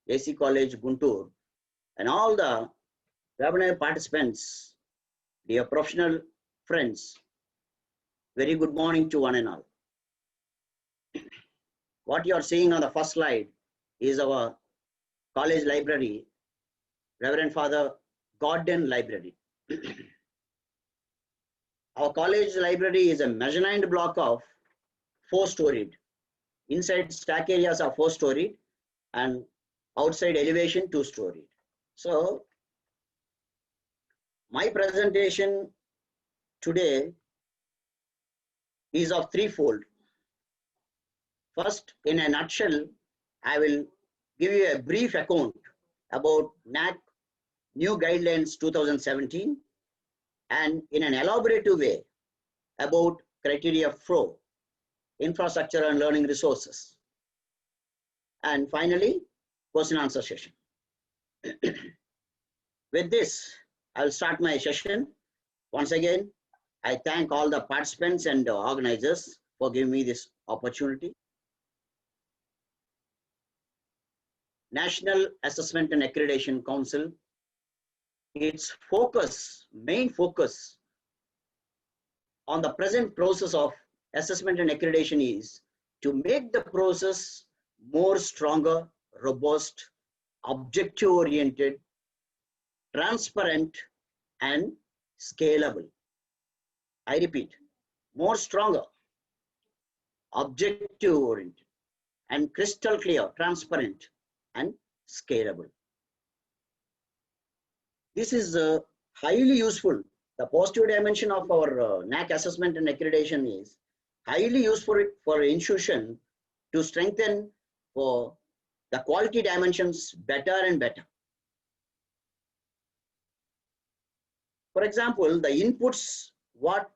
AC College, Guntur, and all the webinar participants, dear professional friends, very good morning to one and all. What you are seeing on the first slide is our college library, Reverend Father Gordon Library. Our college library is a mezzanine block of 4-storied. Inside stack areas are 4-storied and outside elevation 2-storied. So my presentation today is of threefold. First, in a nutshell, I will give you a brief account about NAAC New Guidelines 2017 and in an elaborative way about criteria flow, infrastructure and learning resources. And finally, question answer session. With this, I will start my session. Once again, I thank all the participants and organizers for giving me this opportunity. National Assessment and Accreditation Council, its focus, main focus on the present process of assessment and accreditation is to make the process more stronger, robust, objective oriented, transparent and scalable. I repeat, more stronger, objective oriented and crystal clear, transparent and scalable. This is highly useful. The positive dimension of our NAAC assessment and accreditation is highly useful for institution to strengthen for the quality dimensions better and better. For example, the inputs what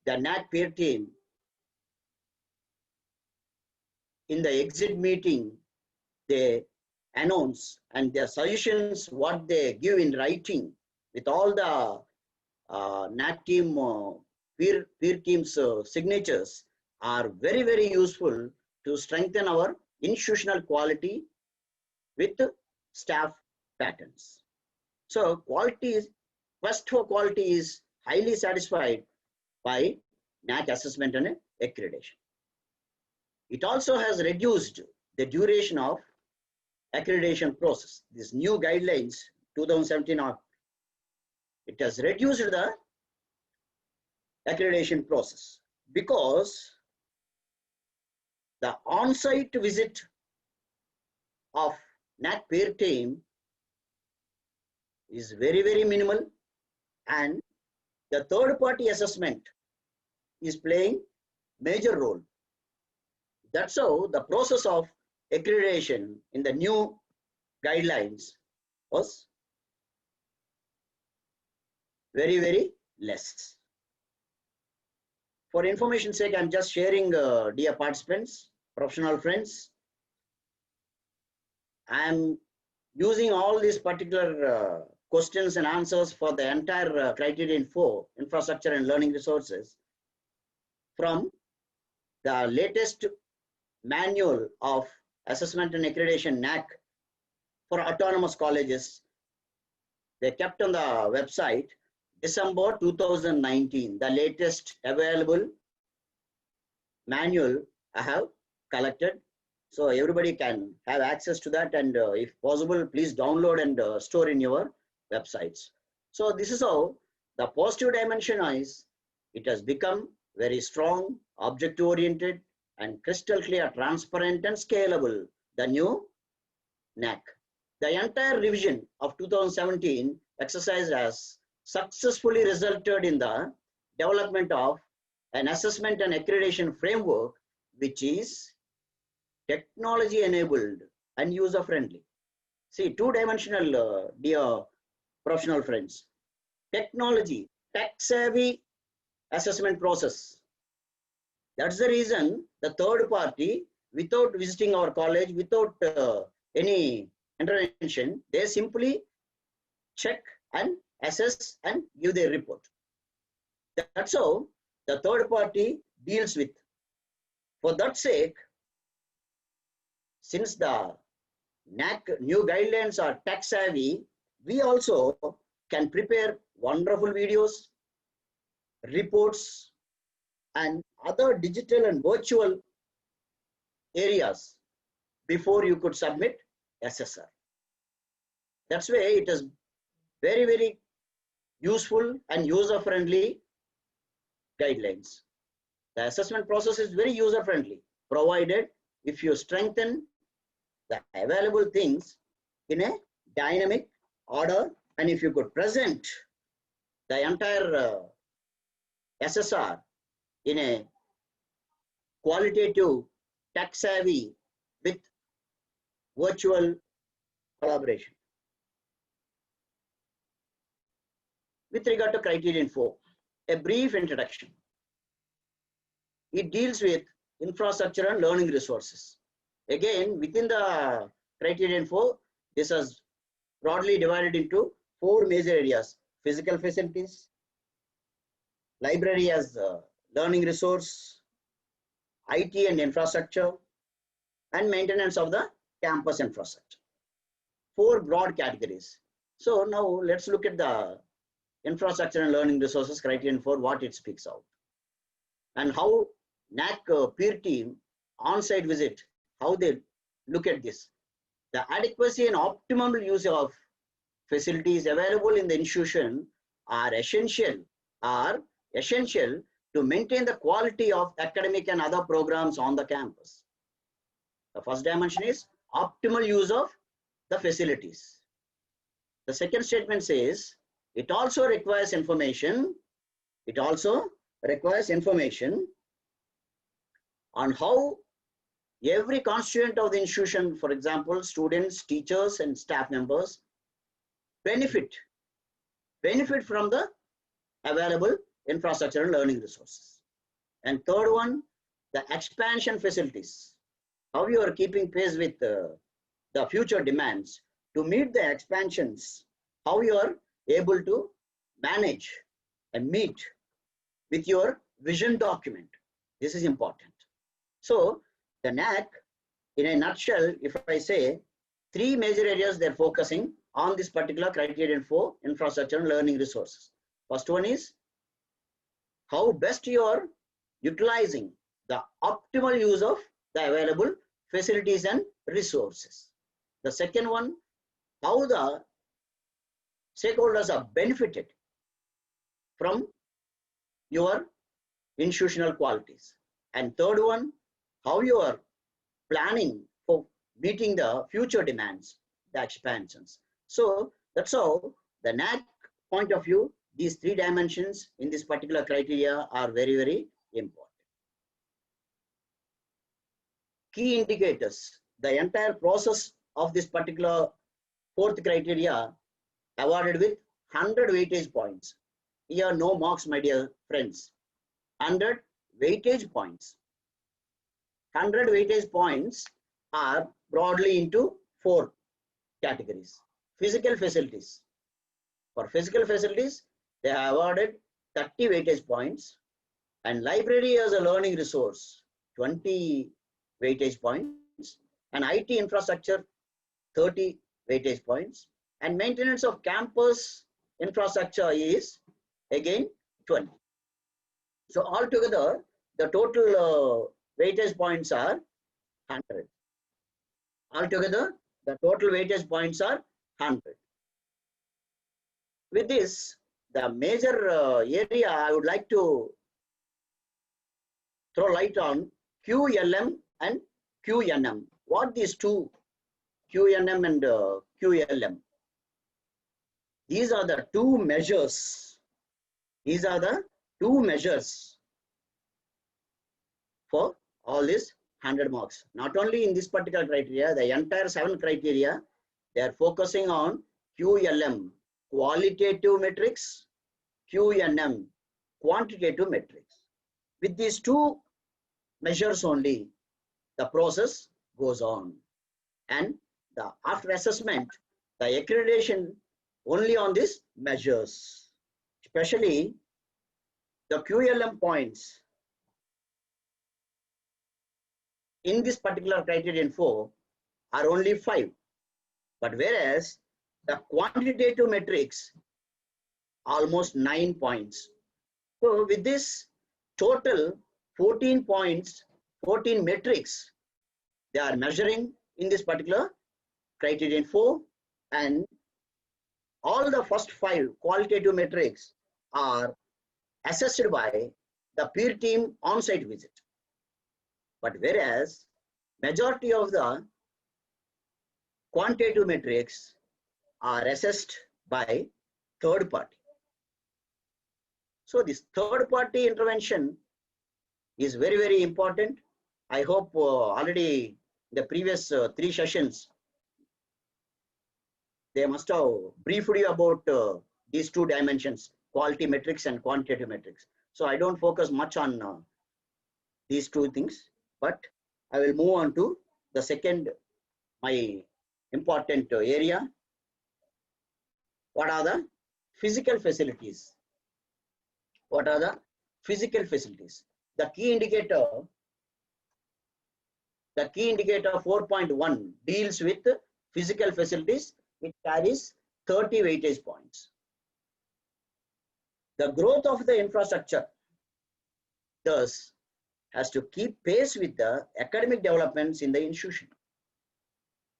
the NAAC peer team in the exit meeting they announce and their suggestions what they give in writing with all the NAAC team peer team's signatures are very, very useful to strengthen our institutional quality with staff patterns. So quality is, quest for quality is highly satisfied by NAAC assessment and accreditation. It also has reduced the duration of accreditation process. This new guidelines 2017 it has reduced the accreditation process because the on-site visit of NAAC peer team is very, very minimal and the third party assessment is playing major role. That's how the process of accreditation in the new guidelines was very, very less. For information sake, I'm just sharing, dear participants, professional friends. I'm using all these particular questions and answers for the entire Criterion 4, infrastructure and learning resources, from the latest manual of assessment and accreditation NAAC for autonomous colleges. They kept on the website December 2019, the latest available manual I have collected. So everybody can have access to that, and if possible, please download and store in your websites. So this is how the positive dimension is, it has become very strong, objective oriented and crystal clear, transparent and scalable, the new NAAC. The entire revision of 2017 exercise has successfully resulted in the development of an assessment and accreditation framework which is technology enabled and user friendly. See, two-dimensional, dear professional friends. Technology, tech savvy assessment process. That's the reason the third party, without visiting our college, without any intervention, they simply check and assess and give their report. That's how the third party deals with. For that sake, since the NAAC new guidelines are tech savvy, we also can prepare wonderful videos, reports, and other digital and virtual areas before you could submit SSR. That's why it is very, very useful and user-friendly guidelines. The assessment process is very user-friendly, provided if you strengthen the available things in a dynamic order, and if you could present the entire SSR in a qualitative, tech-savvy with virtual collaboration. With regard to Criterion 4, a brief introduction. It deals with infrastructure and learning resources. Again, within the Criterion 4, this is broadly divided into 4 major areas: physical facilities, library as learning resource, IT and infrastructure, and maintenance of the campus infrastructure. 4 broad categories. So now let's look at the infrastructure and learning resources Criterion 4, what it speaks out, and how NAAC peer team on-site visit, how they look at this. The adequacy and optimal use of facilities available in the institution are essential to maintain the quality of academic and other programs on the campus. The first dimension is optimal use of the facilities. The second statement says it also requires information. It also requires information on how every constituent of the institution, for example, students, teachers, and staff members, benefit from the available infrastructure and learning resources. And third one, the expansion facilities. How you are keeping pace with the future demands to meet the expansions, how you are able to manage and meet with your vision document. This is important. So the NAAC, in a nutshell, if I say 3 major areas they're focusing on this particular Criterion 4, infrastructure and learning resources. First one is how best you are utilizing the optimal use of the available facilities and resources. The second one, how the stakeholders are benefited from your institutional qualities. And third one, how you are planning for meeting the future demands, the expansions. So that's how the NAAC point of view, these 3 dimensions in this particular criteria are very, very important. Key indicators, the entire process of this particular 4th criteria awarded with 100 weightage points. Here no marks, my dear friends. 100 weightage points. 100 weightage points are broadly into 4 categories. Physical facilities. For physical facilities, they have awarded 30 weightage points, and library as a learning resource, 20 weightage points, and IT infrastructure, 30 weightage points, and maintenance of campus infrastructure is again 20. So altogether, the total weightage points are 100. Altogether, the total weightage points are 100. With this, the major area I would like to throw light on QLM and QNM. What these 2, QNM and QLM? These are the 2 measures. These are the 2 measures for all these 100 marks. Not only in this particular criteria, the entire 7 criteria, they are focusing on QLM, qualitative metrics, QNM, quantitative metrics. With these 2 measures only, the process goes on. And after assessment, the accreditation only on these measures, especially the QLM points in this particular Criterion 4 are only 5. But whereas the quantitative metrics, almost 9 points. So with this total 14 points, 14 metrics, they are measuring in this particular criterion 4, and all the first 5 qualitative metrics are assessed by the peer team on-site visit. But whereas majority of the quantitative metrics are assessed by third party. So this third party intervention is very, very important. I hope already the previous 3 sessions, they must have briefed you about these 2 dimensions, quality metrics and quantitative metrics. So I don't focus much on these 2 things, but I will move on to the second, my important area. What are the physical facilities? What are the physical facilities? The key indicator 4.1 deals with physical facilities. It carries 30 weightage points. The growth of the infrastructure thus has to keep pace with the academic developments in the institution.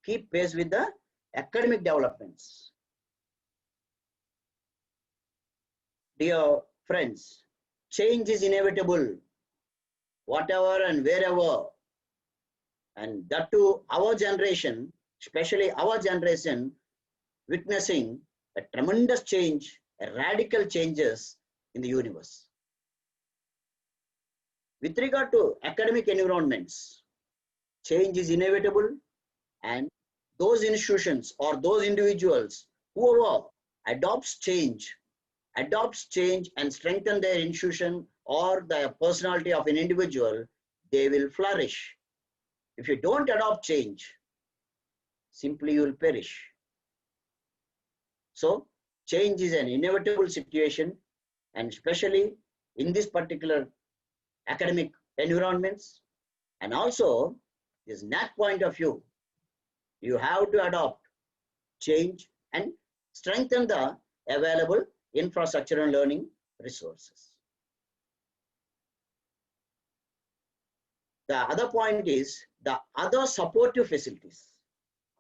Keep pace with the academic developments. Dear friends, change is inevitable, whatever and wherever. And that too, our generation, especially our generation, witnessing a tremendous change, a radical changes in the universe. With regard to academic environments, change is inevitable, and those institutions or those individuals whoever adopts change and strengthen their institution or the personality of an individual, they will flourish. If you don't adopt change, simply you will perish. So change is an inevitable situation, and especially in this particular academic environments, and also this NAAC point of view, you have to adopt change and strengthen the available infrastructure and learning resources. The other point is the other supportive facilities.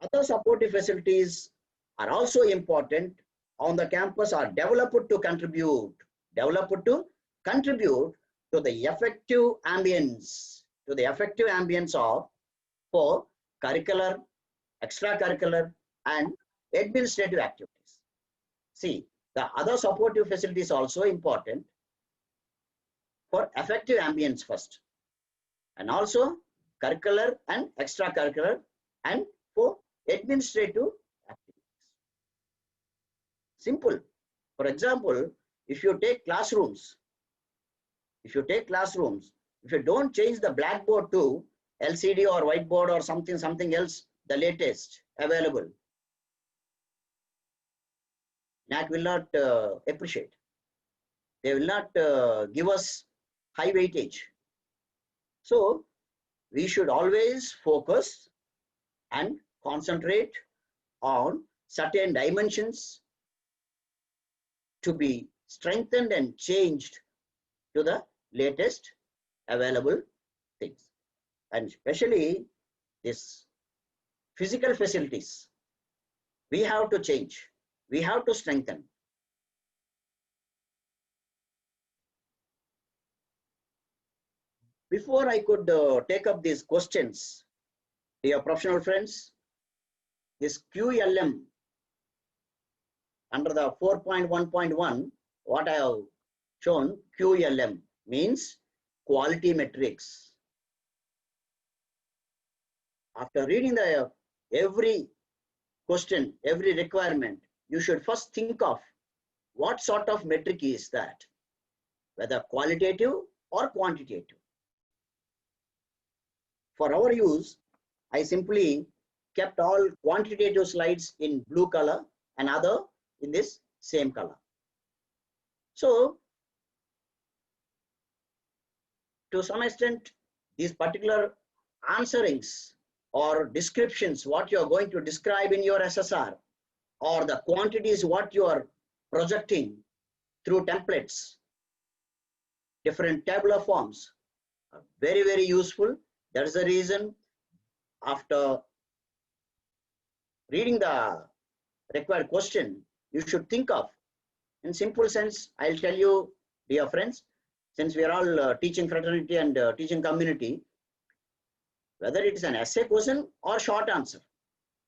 Other supportive facilities are also important on the campus, are developed to contribute to the effective ambience, of for curricular, extracurricular and administrative activities. See, the other supportive facilities also important for effective ambience first, and also curricular and extracurricular and for administrative activities. Simple. For example, if you take classrooms, if you don't change the blackboard to LCD or whiteboard or something else, the latest available, NAAC will not appreciate. They will not give us high weightage. So we should always focus and concentrate on certain dimensions to be strengthened and changed to the latest available things. And especially this physical facilities, we have to change, we have to strengthen. Before I could take up these questions, dear professional friends, this QLM under the 4.1.1, what I have shown, QLM means quality metrics. After reading the every question, every requirement, you should first think of what sort of metric is that, whether qualitative or quantitative. For our use, I simply kept all quantitative slides in blue color and other in this same color. So to some extent, these particular answerings or descriptions, what you are going to describe in your SSR, or the quantities, what you are projecting through templates, different tabular forms are very, very useful. That is the reason after reading the required question, you should think of, in simple sense, I'll tell you, dear friends, since we are all teaching fraternity and teaching community, whether it is an essay question or short answer,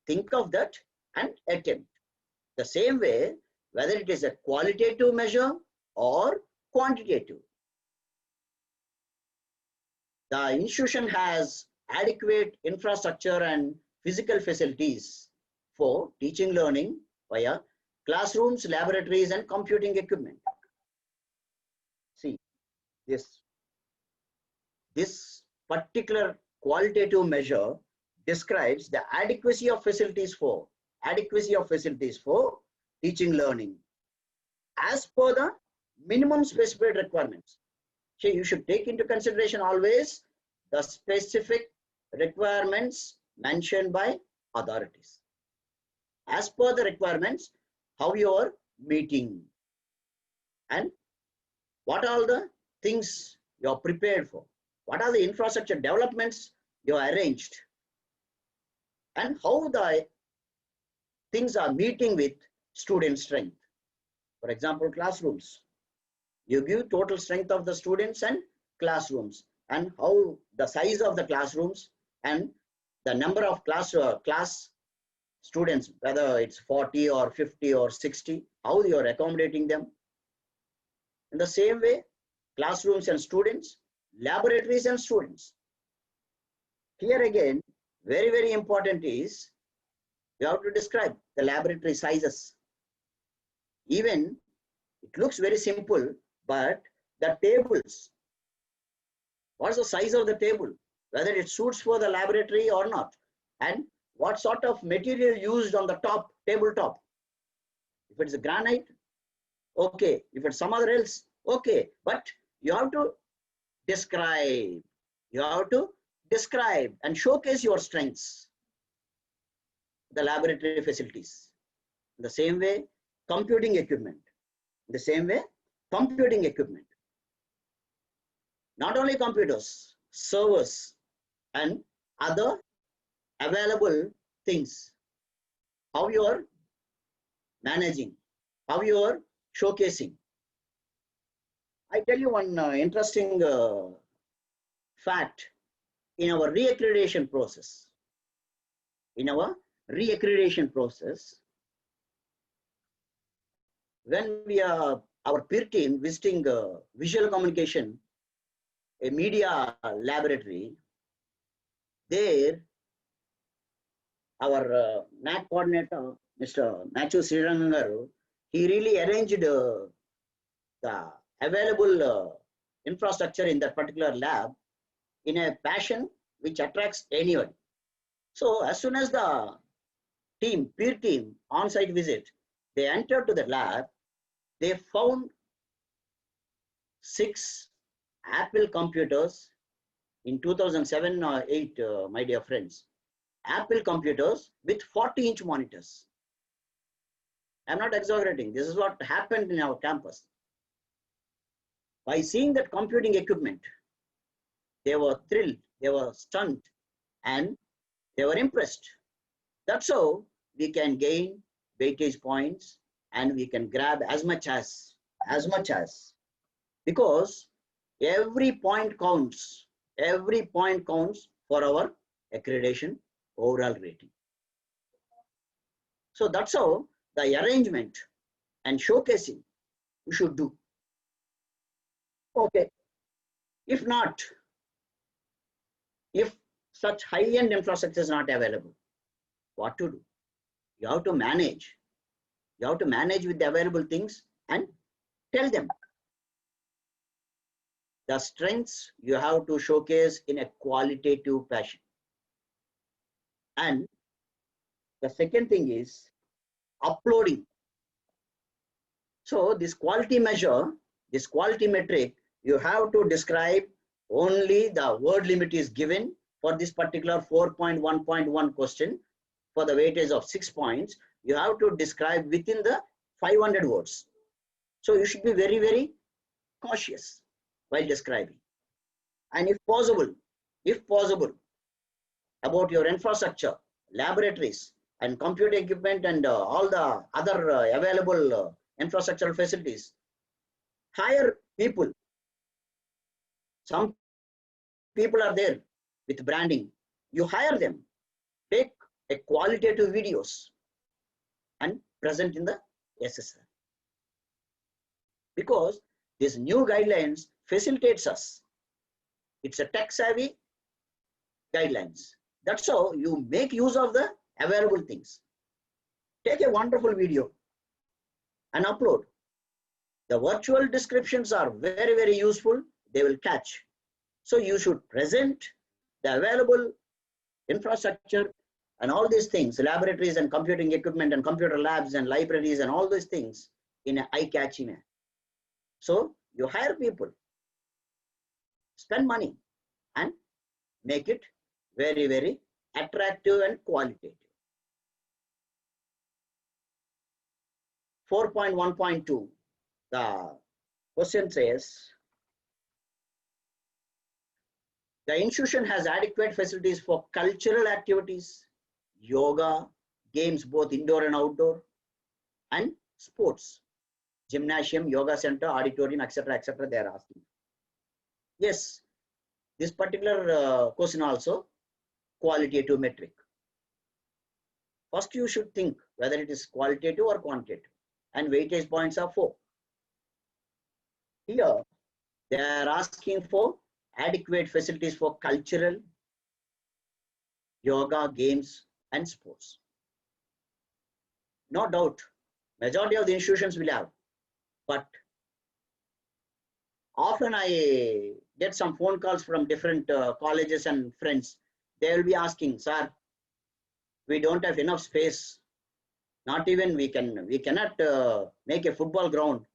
think of that and attempt. The same way, whether it is a qualitative measure or quantitative. The institution has adequate infrastructure and physical facilities for teaching learning via classrooms, laboratories, and computing equipment. See, this particular qualitative measure describes the adequacy of facilities for teaching learning as per the minimum specified requirements. So you should take into consideration always the specific requirements mentioned by authorities. As per the requirements, how you are meeting and what are the things you are prepared for, what are the infrastructure developments you are arranged, and how the things are meeting with student strength. For example, classrooms. You give total strength of the students and classrooms, and how the size of the classrooms and the number of class students, whether it's 40 or 50 or 60, how you are accommodating them. In the same way, classrooms and students, laboratories and students. Here again, very, very important is you have to describe the laboratory sizes. Even it looks very simple, but the tables, what's the size of the table, whether it suits for the laboratory or not, and what sort of material used on the top, tabletop. If it's a granite, okay. If it's some other else, okay. But you have to describe. You have to describe and showcase your strengths, the laboratory facilities. In the same way, computing equipment. In the same way, computing equipment. Not only computers, servers, and other available things. How you are managing, how you are showcasing. I tell you one interesting fact in our reaccreditation process. In our reaccreditation process, when we are our peer team visiting visual communication, a media laboratory, there our NAAC coordinator, Mr. Nachu Srirangaru, he really arranged the available infrastructure in that particular lab in a fashion which attracts anyone. So as soon as the team, peer team, on-site visit, they entered to the lab, they found 6 Apple computers in 2007 or 8, my dear friends. Apple computers with 40-inch monitors. I'm not exaggerating. This is what happened in our campus. By seeing that computing equipment, they were thrilled, they were stunned, and they were impressed. That's how we can gain weightage points and we can grab as much as, because every point counts for our accreditation overall rating. So that's how the arrangement and showcasing you should do. Okay, if not, if such high-end infrastructure is not available, what to do? You have to manage. You have to manage with the available things and tell them. The strengths you have to showcase in a qualitative fashion. And the second thing is uploading. So this quality measure, this quality metric, you have to describe only the word limit is given for this particular 4.1.1 question, for the weightage of 6 points, you have to describe within the 500 words. So you should be very, very cautious while describing. And if possible, about your infrastructure, laboratories, and computer equipment, and all the other available infrastructural facilities, hire people. Some people are there with branding. You hire them, take a qualitative videos and present in the SSR. Because these new guidelines facilitates us. It's a tech savvy guidelines. That's how you make use of the available things. Take a wonderful video and upload. The virtual descriptions are very, very useful. They will catch. So you should present the available infrastructure and all these things, laboratories and computing equipment and computer labs and libraries and all these things in an eye-catchy manner. So you hire people, spend money, and make it very, very attractive and qualitative. 4.1.2, the question says, the institution has adequate facilities for cultural activities, yoga, games both indoor and outdoor, and sports, gymnasium, yoga center, auditorium, etc., etc. They are asking. Yes, this particular question also qualitative metric. First, you should think whether it is qualitative or quantitative, and weightage points are 4. Here, they are asking for adequate facilities for cultural, yoga, games, and sports. No doubt, majority of the institutions will have, but often I get some phone calls from different colleges and friends. They will be asking, sir, we don't have enough space. Not even we cannot make a football ground.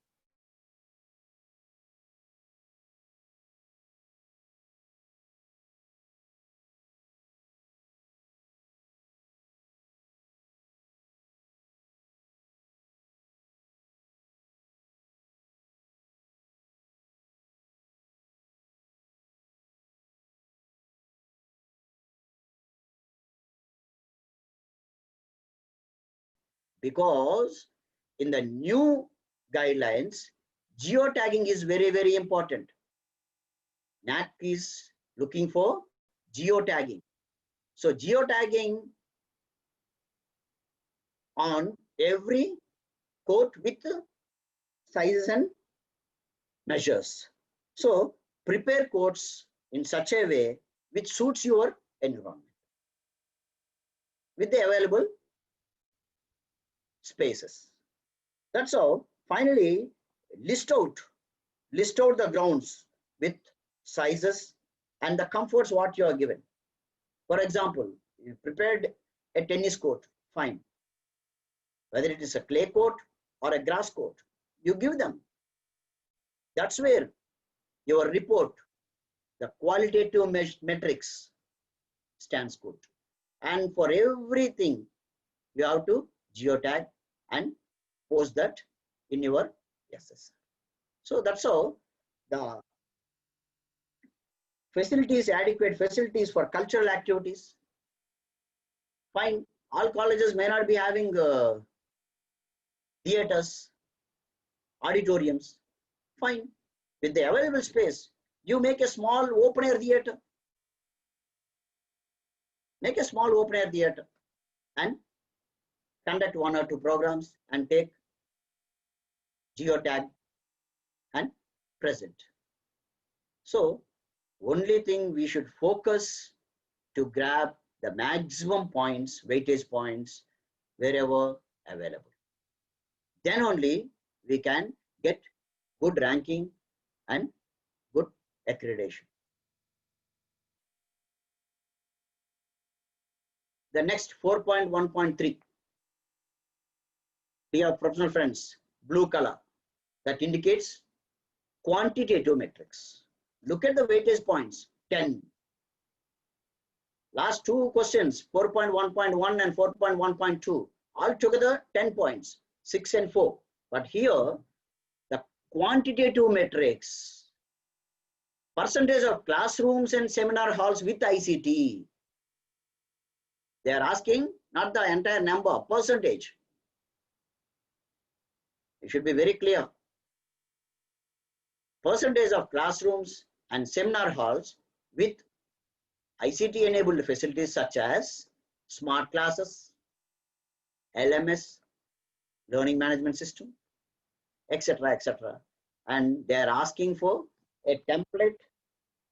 Because in the new guidelines, geotagging is very, very important. NAAC is looking for geotagging. So geotagging on every coat with sizes and measures. So prepare coats in such a way which suits your environment with the available spaces. That's how finally list out the grounds with sizes and the comforts what you are given. For example, you prepared a tennis court, fine. Whether it is a clay court or a grass court, you give them. That's where your report, the qualitative metrics stands good. And for everything, you have to geotag and post that in your SSR. So that's how the facilities, adequate facilities for cultural activities. Fine, all colleges may not be having theaters, auditoriums. Fine, with the available space, you make a small open air theater. Make a small open air theater and conduct 1 or 2 programs and take geotag and present. So only thing we should focus to grab the maximum points, weightage points wherever available. Then only we can get good ranking and good accreditation. The next 4.1.3. Dear professional friends, blue color that indicates quantitative metrics. Look at the weightage points, 10. Last two questions, 4.1.1 and 4.1.2, altogether 10 points, 6 and 4. But here, the quantitative metrics, percentage of classrooms and seminar halls with ICT. They are asking not the entire number, percentage. It should be very clear. Percentage of classrooms and seminar halls with ICT enabled facilities such as smart classes, LMS, learning management system, etc., etc. And they are asking for a template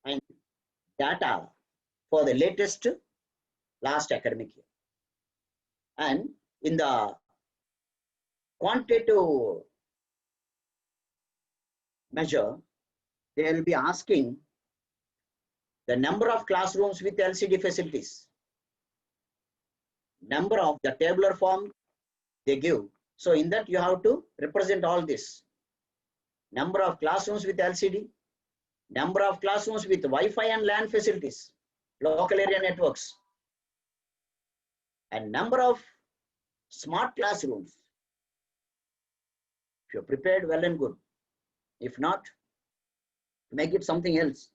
and data for the latest last academic year. And in the quantitative measure, they will be asking the number of classrooms with LCD facilities, number of the tabular form they give. So in that you have to represent all this. Number of classrooms with LCD, number of classrooms with Wi-Fi and LAN facilities, local area networks, and number of smart classrooms. If you're prepared, well and good. If not, make it something else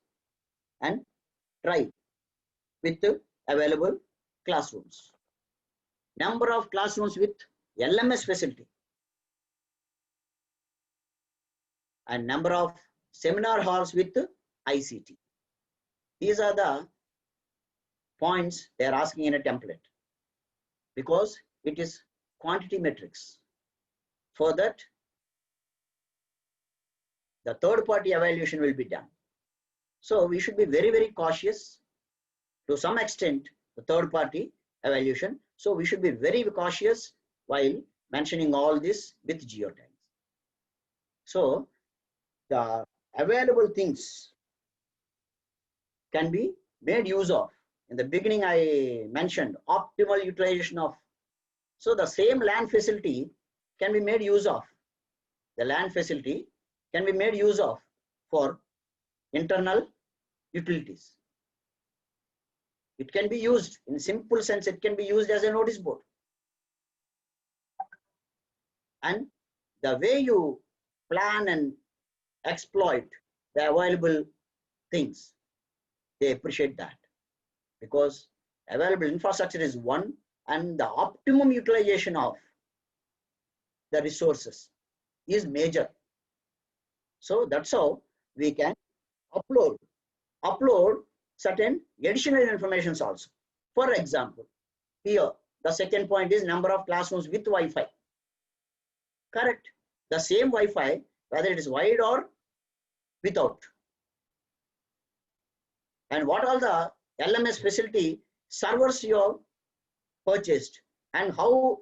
and try with the available classrooms. Number of classrooms with LMS facility and number of seminar halls with ICT. These are the points they are asking in a template because it is quantity metrics. For that, the third party evaluation will be done. So we should be very, very cautious to some extent, the third party evaluation. So we should be very cautious while mentioning all this with geotags. So the available things can be made use of. In the beginning, I mentioned optimal utilization of. So the same LAN facility can be made use of. The LAN facility can be made use of for internal utilities. It can be used in simple sense. It can be used as a notice board. And the way you plan and exploit the available things, they appreciate that because available infrastructure is one and the optimum utilization of the resources is major. So that's how we can upload certain additional informations also. For example, here the second point is number of classrooms with Wi-Fi. Correct. The same Wi-Fi, whether it is wired or without. And what all the LMS facility servers you have purchased and how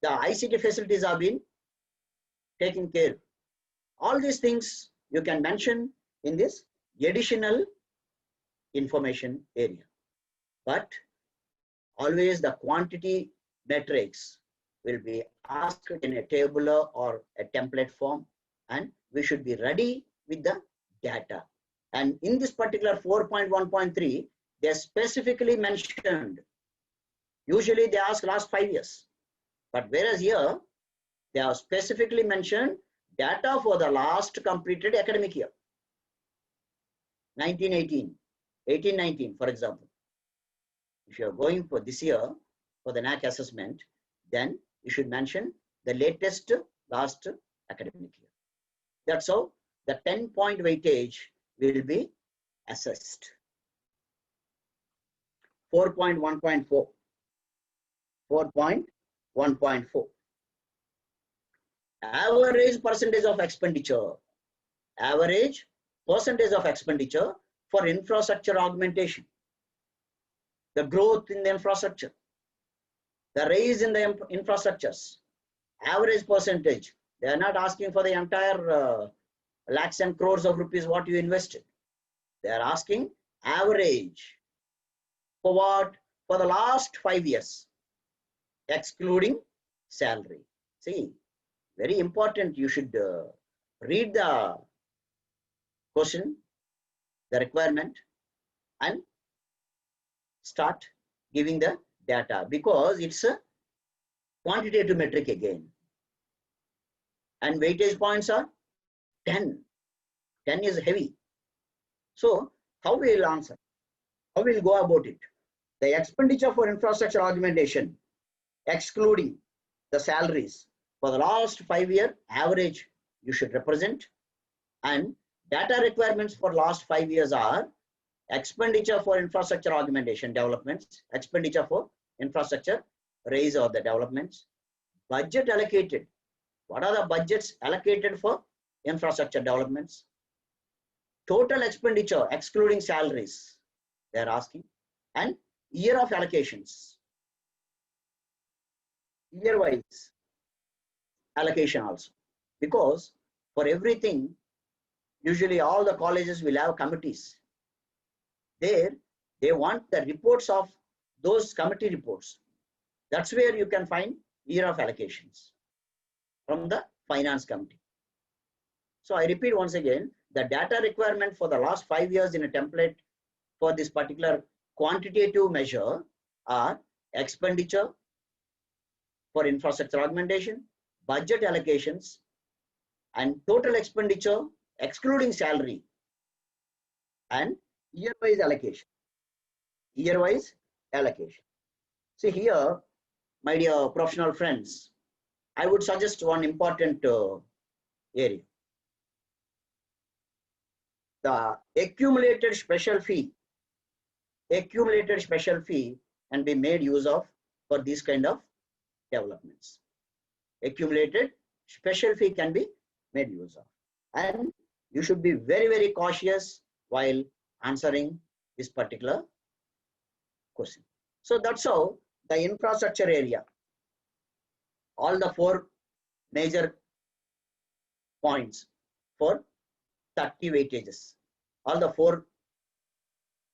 the ICT facilities are being taken care of. All these things you can mention in this additional information area. But always the quantity metrics will be asked in a tabular or a template form, and we should be ready with the data. And in this particular 4.1.3, they specifically mentioned, usually they ask last 5 years, but whereas here, they have specifically mentioned data for the last completed academic year, 1918, 1819, for example. If you are going for this year for the NAAC assessment, then you should mention the latest last academic year. That's how the 10-point weightage will be assessed. 4.1.4. 4.1.4. Average percentage of expenditure. Average percentage of expenditure for infrastructure augmentation. The growth in the infrastructure. The raise in the infrastructures. Average percentage. They are not asking for the entire lakhs and crores of rupees what you invested. They are asking average. For what? For the last 5 years, excluding salary. See, very important. You should read the question, the requirement, and start giving the data, because it's a quantitative metric again. And weightage points are 10. 10 is heavy. So how we will answer? How we will go about it? The expenditure for infrastructure augmentation, excluding the salaries for the last 5-year average, you should represent. And data requirements for last 5 years are expenditure for infrastructure augmentation developments, expenditure for infrastructure raise or the developments, budget allocated. What are the budgets allocated for infrastructure developments? Total expenditure excluding salaries, they are asking, and year of allocations, year wise allocation also, because for everything, usually all the colleges will have committees. There, they want the reports of those committee reports. That's where you can find year of allocations from the finance committee. So I repeat once again, the data requirement for the last 5 years in a template for this particular quantitative measure are expenditure for infrastructure augmentation, budget allocations, and total expenditure excluding salary, and year-wise allocation. Year-wise allocation. See here, my dear professional friends, I would suggest one important area. The accumulated special fee can be made use of for these kind of developments. Accumulated special fee can be made use of. And you should be very, very cautious while answering this particular question. So that's how the infrastructure area, all the 4 major points for 30 weightages, all the 4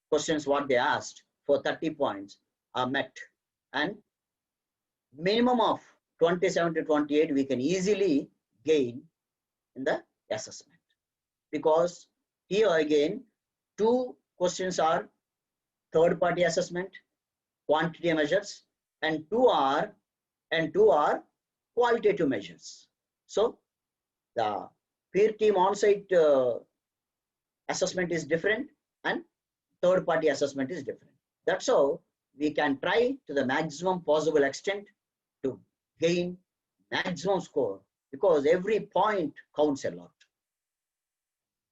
questions what they asked for 30 points are met, and minimum of 27 to 28 we can easily gain in the assessment, because here again 2 questions are third party assessment, quantity measures, and 2 are qualitative measures. So the peer team on-site assessment is different and third party assessment is different. That's how we can try to the maximum possible extent to gain maximum score, because every point counts a lot.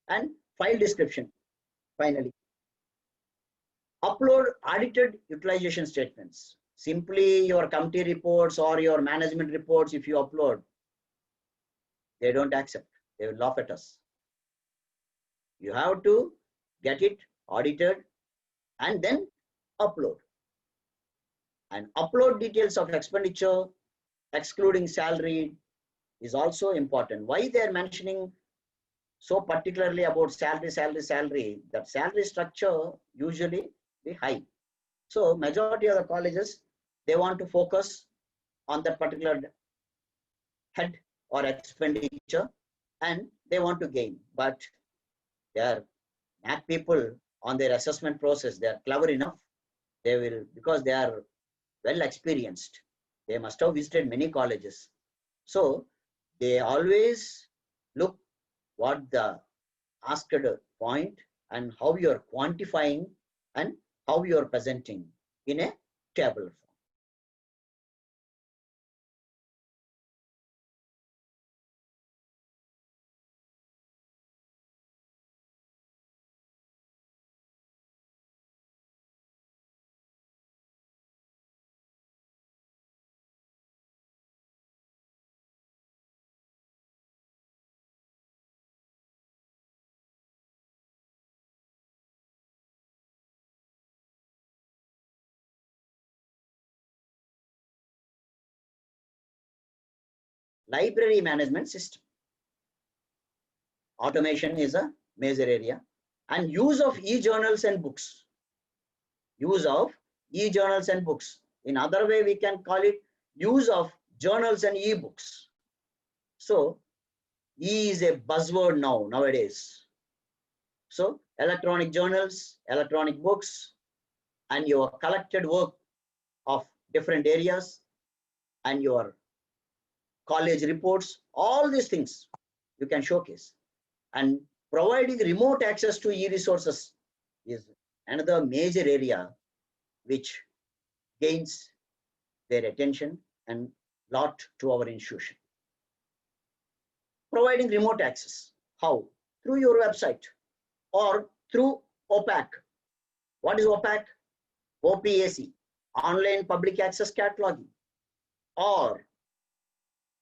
And file description, finally. Upload audited utilization statements. Simply your committee reports or your management reports, if you upload, they don't accept. They will laugh at us. You have to get it audited and then upload. And upload details of expenditure excluding salary is also important. Why they are mentioning so particularly about salary? That salary structure usually be high. So majority of the colleges, they want to focus on that particular head or expenditure and they want to gain. But they are NAAC people on their assessment process, they are clever enough. They will, because they are well experienced, they must have visited many colleges. So they always look what the asked point and how you are quantifying and how you are presenting in a table form. Library management system. Automation is a major area, and use of e-journals and books. Use of e-journals and books. In other way, we can call it use of journals and e-books. So E is a buzzword nowadays. So electronic journals, electronic books, and your collected work of different areas and your college reports, all these things you can showcase. And providing remote access to e-resources is another major area which gains their attention and lot to our institution. Providing remote access. How? Through your website or through OPAC. What is OPAC? OPAC, Online Public Access Cataloging, or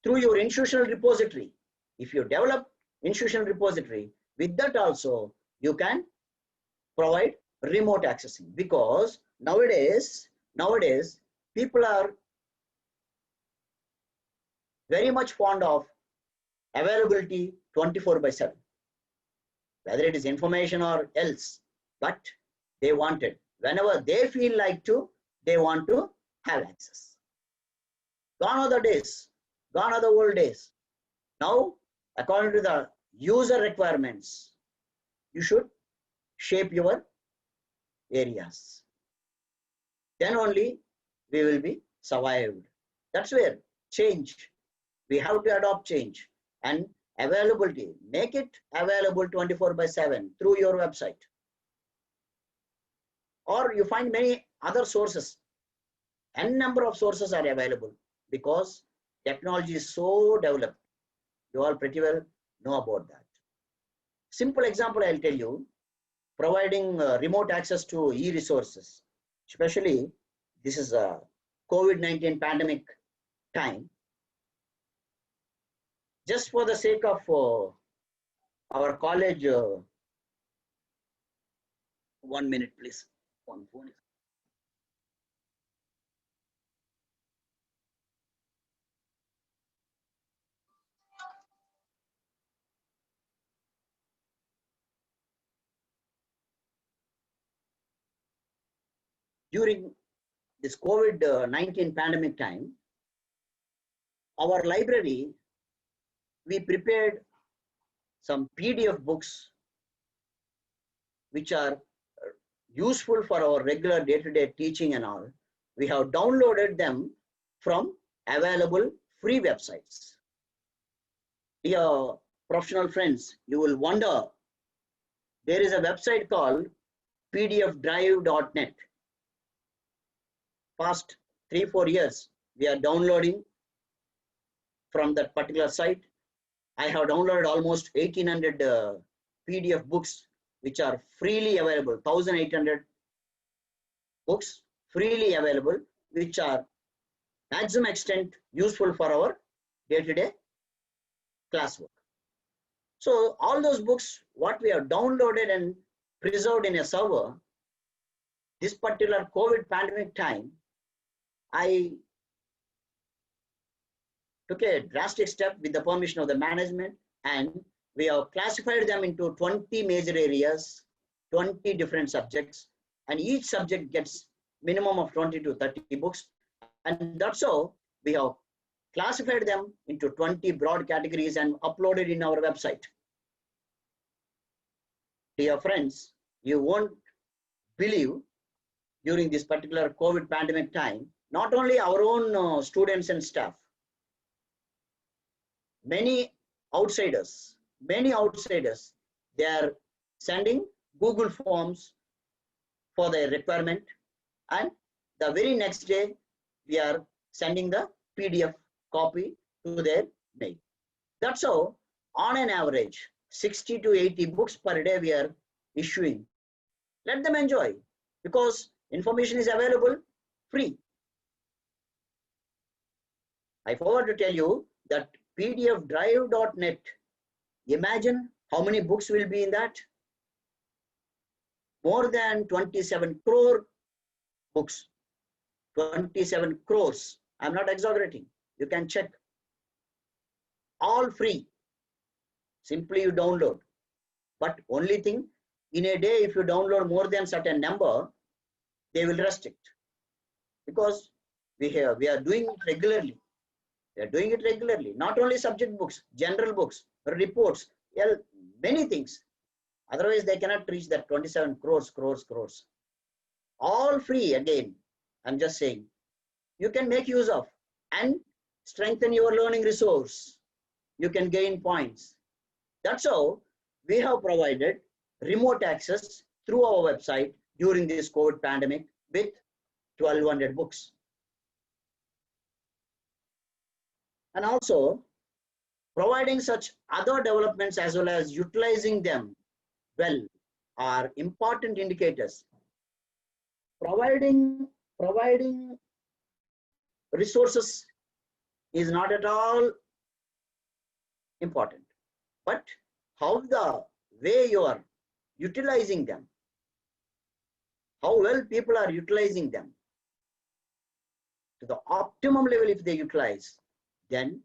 through your institutional repository. If you develop institutional repository, with that also you can provide remote accessing, because nowadays people are very much fond of availability 24/7, whether it is information or else, but they want it whenever they feel like to, they want to have access. Gone are the days, gone are the old days. Now, according to the user requirements, you should shape your areas. Then only we will be survived. That's where change, we have to adopt change, and availability, make it available 24/7 through your website. Or you find many other sources. N number of sources are available because technology is so developed. You all pretty well know about that. Simple example I'll tell you, providing remote access to e-resources, especially this is a COVID-19 pandemic time. Just for the sake of our college, 1 minute please. One phone. During this COVID-19 pandemic time, our library, we prepared some PDF books which are useful for our regular day-to-day teaching and all. We have downloaded them from available free websites. Dear professional friends, you will wonder, there is a website called pdfdrive.net. Past 3-4 years, we are downloading from that particular site. I have downloaded almost 1800 PDF books which are freely available, 1800 books freely available, which are maximum extent useful for our day-to-day classwork. So all those books, what we have downloaded and preserved in a server, this particular COVID pandemic time, I took a drastic step with the permission of the management, and we have classified them into 20 major areas, 20 different subjects, and each subject gets minimum of 20 to 30 books. And that's how we have classified them into 20 broad categories and uploaded in our website. Dear friends, you won't believe, during this particular COVID pandemic time, not only our own students and staff, many outsiders, they are sending Google Forms for their requirement, and the very next day we are sending the PDF copy to their mail. That's how, on an average, 60 to 80 books per day we are issuing. Let them enjoy, because information is available free. I forgot to tell you that pdfdrive.net, imagine how many books will be in that. More than 27 crore books, 27 crores. I'm not exaggerating. You can check. All free. Simply you download. But only thing, in a day, if you download more than certain number, they will restrict. Because we are doing it regularly. We are doing it regularly. Not only subject books, general books, reports, many things. Otherwise, they cannot reach that 27 crores. all free again. I'm just saying, you can make use of and strengthen your learning resource. You can gain points. That's how we have provided remote access through our website during this COVID pandemic with 1200 books. And also providing such other developments as well as utilizing them well are important indicators. Providing resources is not at all important, but how the way you are utilizing them, how well people are utilizing them to the optimum level. If they utilize, then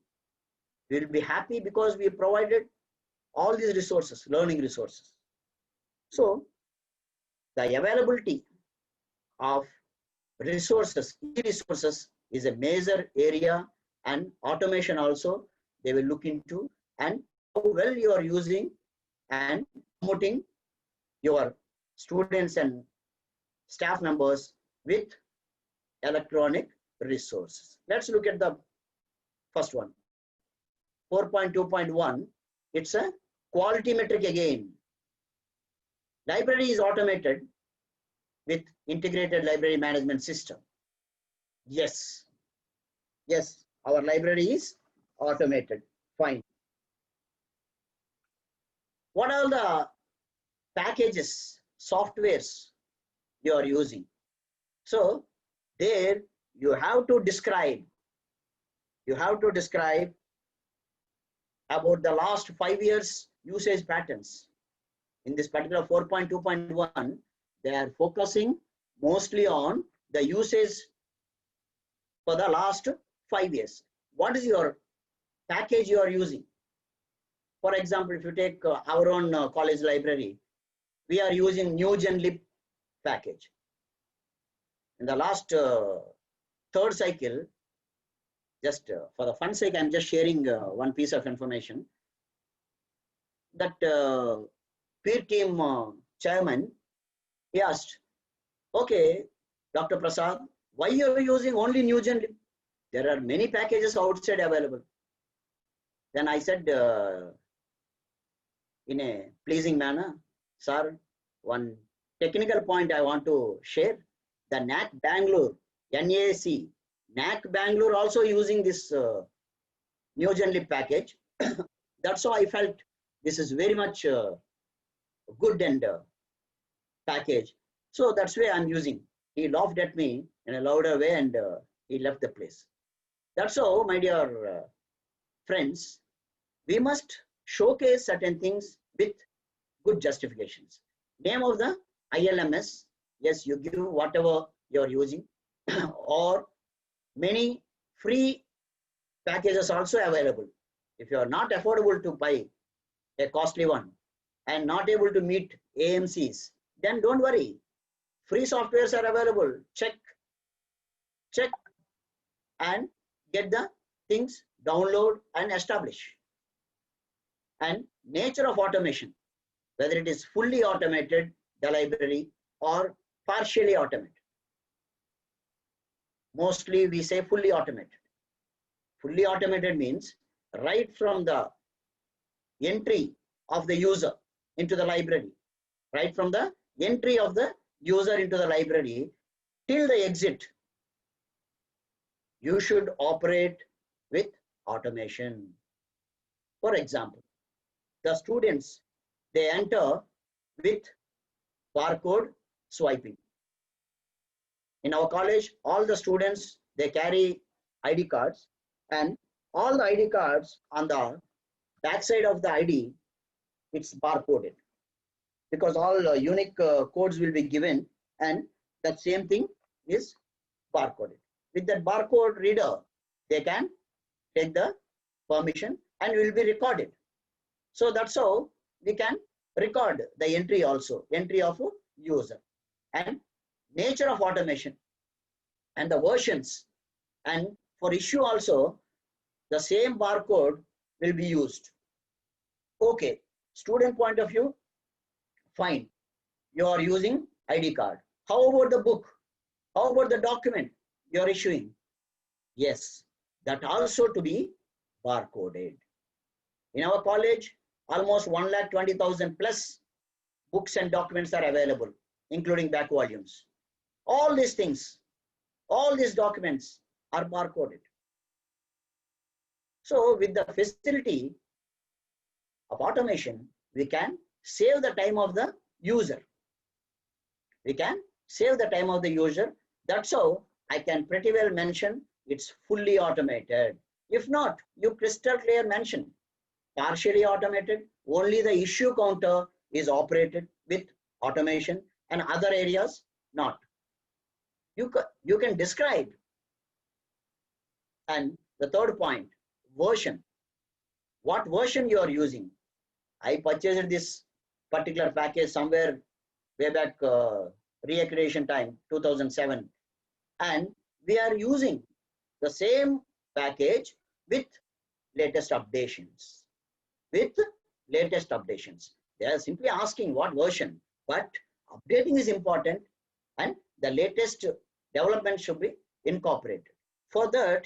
we will be happy because we provided all these resources, learning resources. So the availability of resources, e-resources, is a major area, and automation also they will look into, and how well you are using and promoting your students and staff members with electronic resources. Let's look at the first one, 4.2.1. It's a quality metric again. Library is automated with integrated library management system. Yes, our library is automated. Fine. What are the packages, softwares you are using? So there you have to describe about the last 5 years usage patterns. In this particular 4.2.1, they are focusing mostly on the usage for the last 5 years. What is your package you are using? For example, if you take our own college library, we are using new GenLib package. In the last third cycle, just for the fun sake, I'm just sharing one piece of information that peer team chairman, he asked, okay, Dr. Prasad, why you are using only new GenLib? There are many packages outside available. Then I said in a pleasing manner, sir, one technical point I want to share. The NAAC Bangalore, NAAC, NAAC Bangalore also using this new GenLib package. That's how I felt this is very much good and package. So that's why I'm using. He laughed at me in a louder way and he left the place. That's how, my dear friends, we must showcase certain things with good justifications. Name of the ILMS, yes, you give whatever you're using, or many free packages also available. If you are not affordable to buy a costly one and not able to meet AMCs, then don't worry. Free softwares are available. Check and get the things, download and establish. And nature of automation, whether it is fully automated, the library, or partially automated. Mostly we say fully automated. Fully automated means right from the entry of the user into the library, right from the entry of the user into the library till the exit, you should operate with automation. For example, the students, they enter with barcode swiping. In our college, all the students, they carry ID cards, and all the ID cards on the backside of the ID, it's barcoded, because all unique codes will be given, and that same thing is barcoded. With that barcode reader, they can take the permission and will be recorded. So that's how we can record the entry also, entry of a user. And nature of automation and the versions, and for issue also, the same barcode will be used. Okay, student point of view, fine, you are using ID card. How about the book? How about the document you are issuing? Yes, that also to be barcoded. In our college, almost 1,20,000 plus books and documents are available, including back volumes. All these things, all these documents are barcoded. So with the facility of automation, we can save the time of the user. We can save the time of the user. That's how I can pretty well mention it's fully automated. If not, you crystal clear mention partially automated, only the issue counter is operated with automation and other areas not. You can describe. And the third point, version. What version you are using? I purchased this particular package somewhere way back reaccreditation time 2007, and we are using the same package with latest updations. With latest updations, they are simply asking what version, but updating is important and the latest development should be incorporated. For that,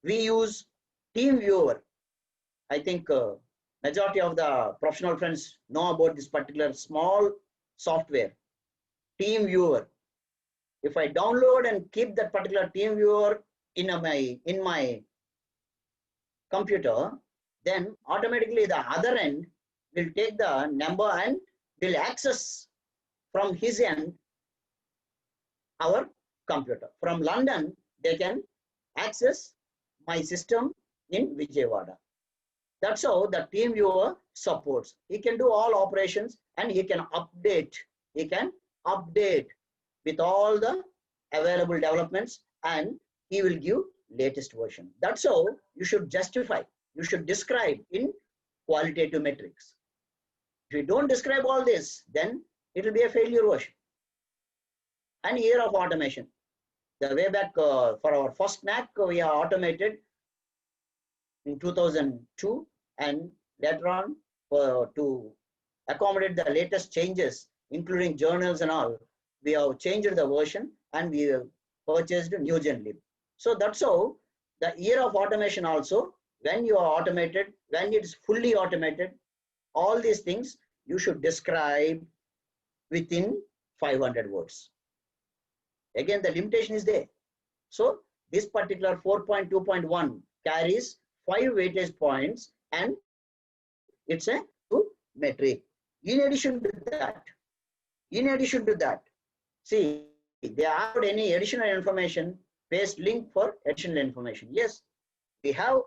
we use Team Viewer. I think majority of the professional friends know about this particular small software, Team Viewer. If I download and keep that particular Team Viewer in my computer, then automatically the other end will take the number and will access from his end our computer. From London, they can access my system in Vijayawada. That's how the Team Viewer supports. He can do all operations and he can update. He can update with all the available developments and he will give latest version. That's how you should justify. You should describe in qualitative metrics. If you don't describe all this, then it will be a failure version. And year of automation. The way back for our first NAAC, we are automated in 2002, and later on to accommodate the latest changes, including journals and all, we have changed the version and we have purchased NewGenLib. So that's how the year of automation also, when you are automated, when it is fully automated, all these things you should describe within 500 words. Again, the limitation is there. So this particular 4.2.1 carries 5 weightage points and it's a metric. In addition to that, see, they add any additional information, paste link for additional information. Yes, we have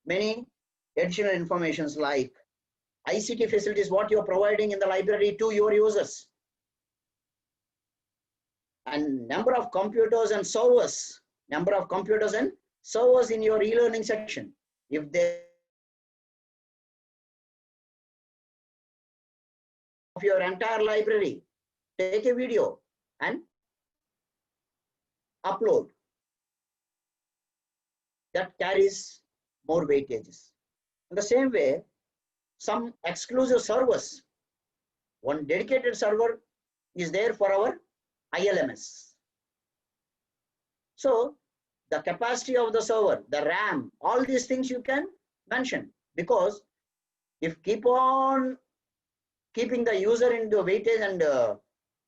many additional informations like ICT facilities, what you're providing in the library to your users, and number of computers and servers, in your e-learning section. If they of your entire library, take a video and upload. That carries more weightages. In the same way, some exclusive servers, one dedicated server is there for our ILMS. So the capacity of the server, the RAM, all these things you can mention, because if keep on keeping the user into weightage and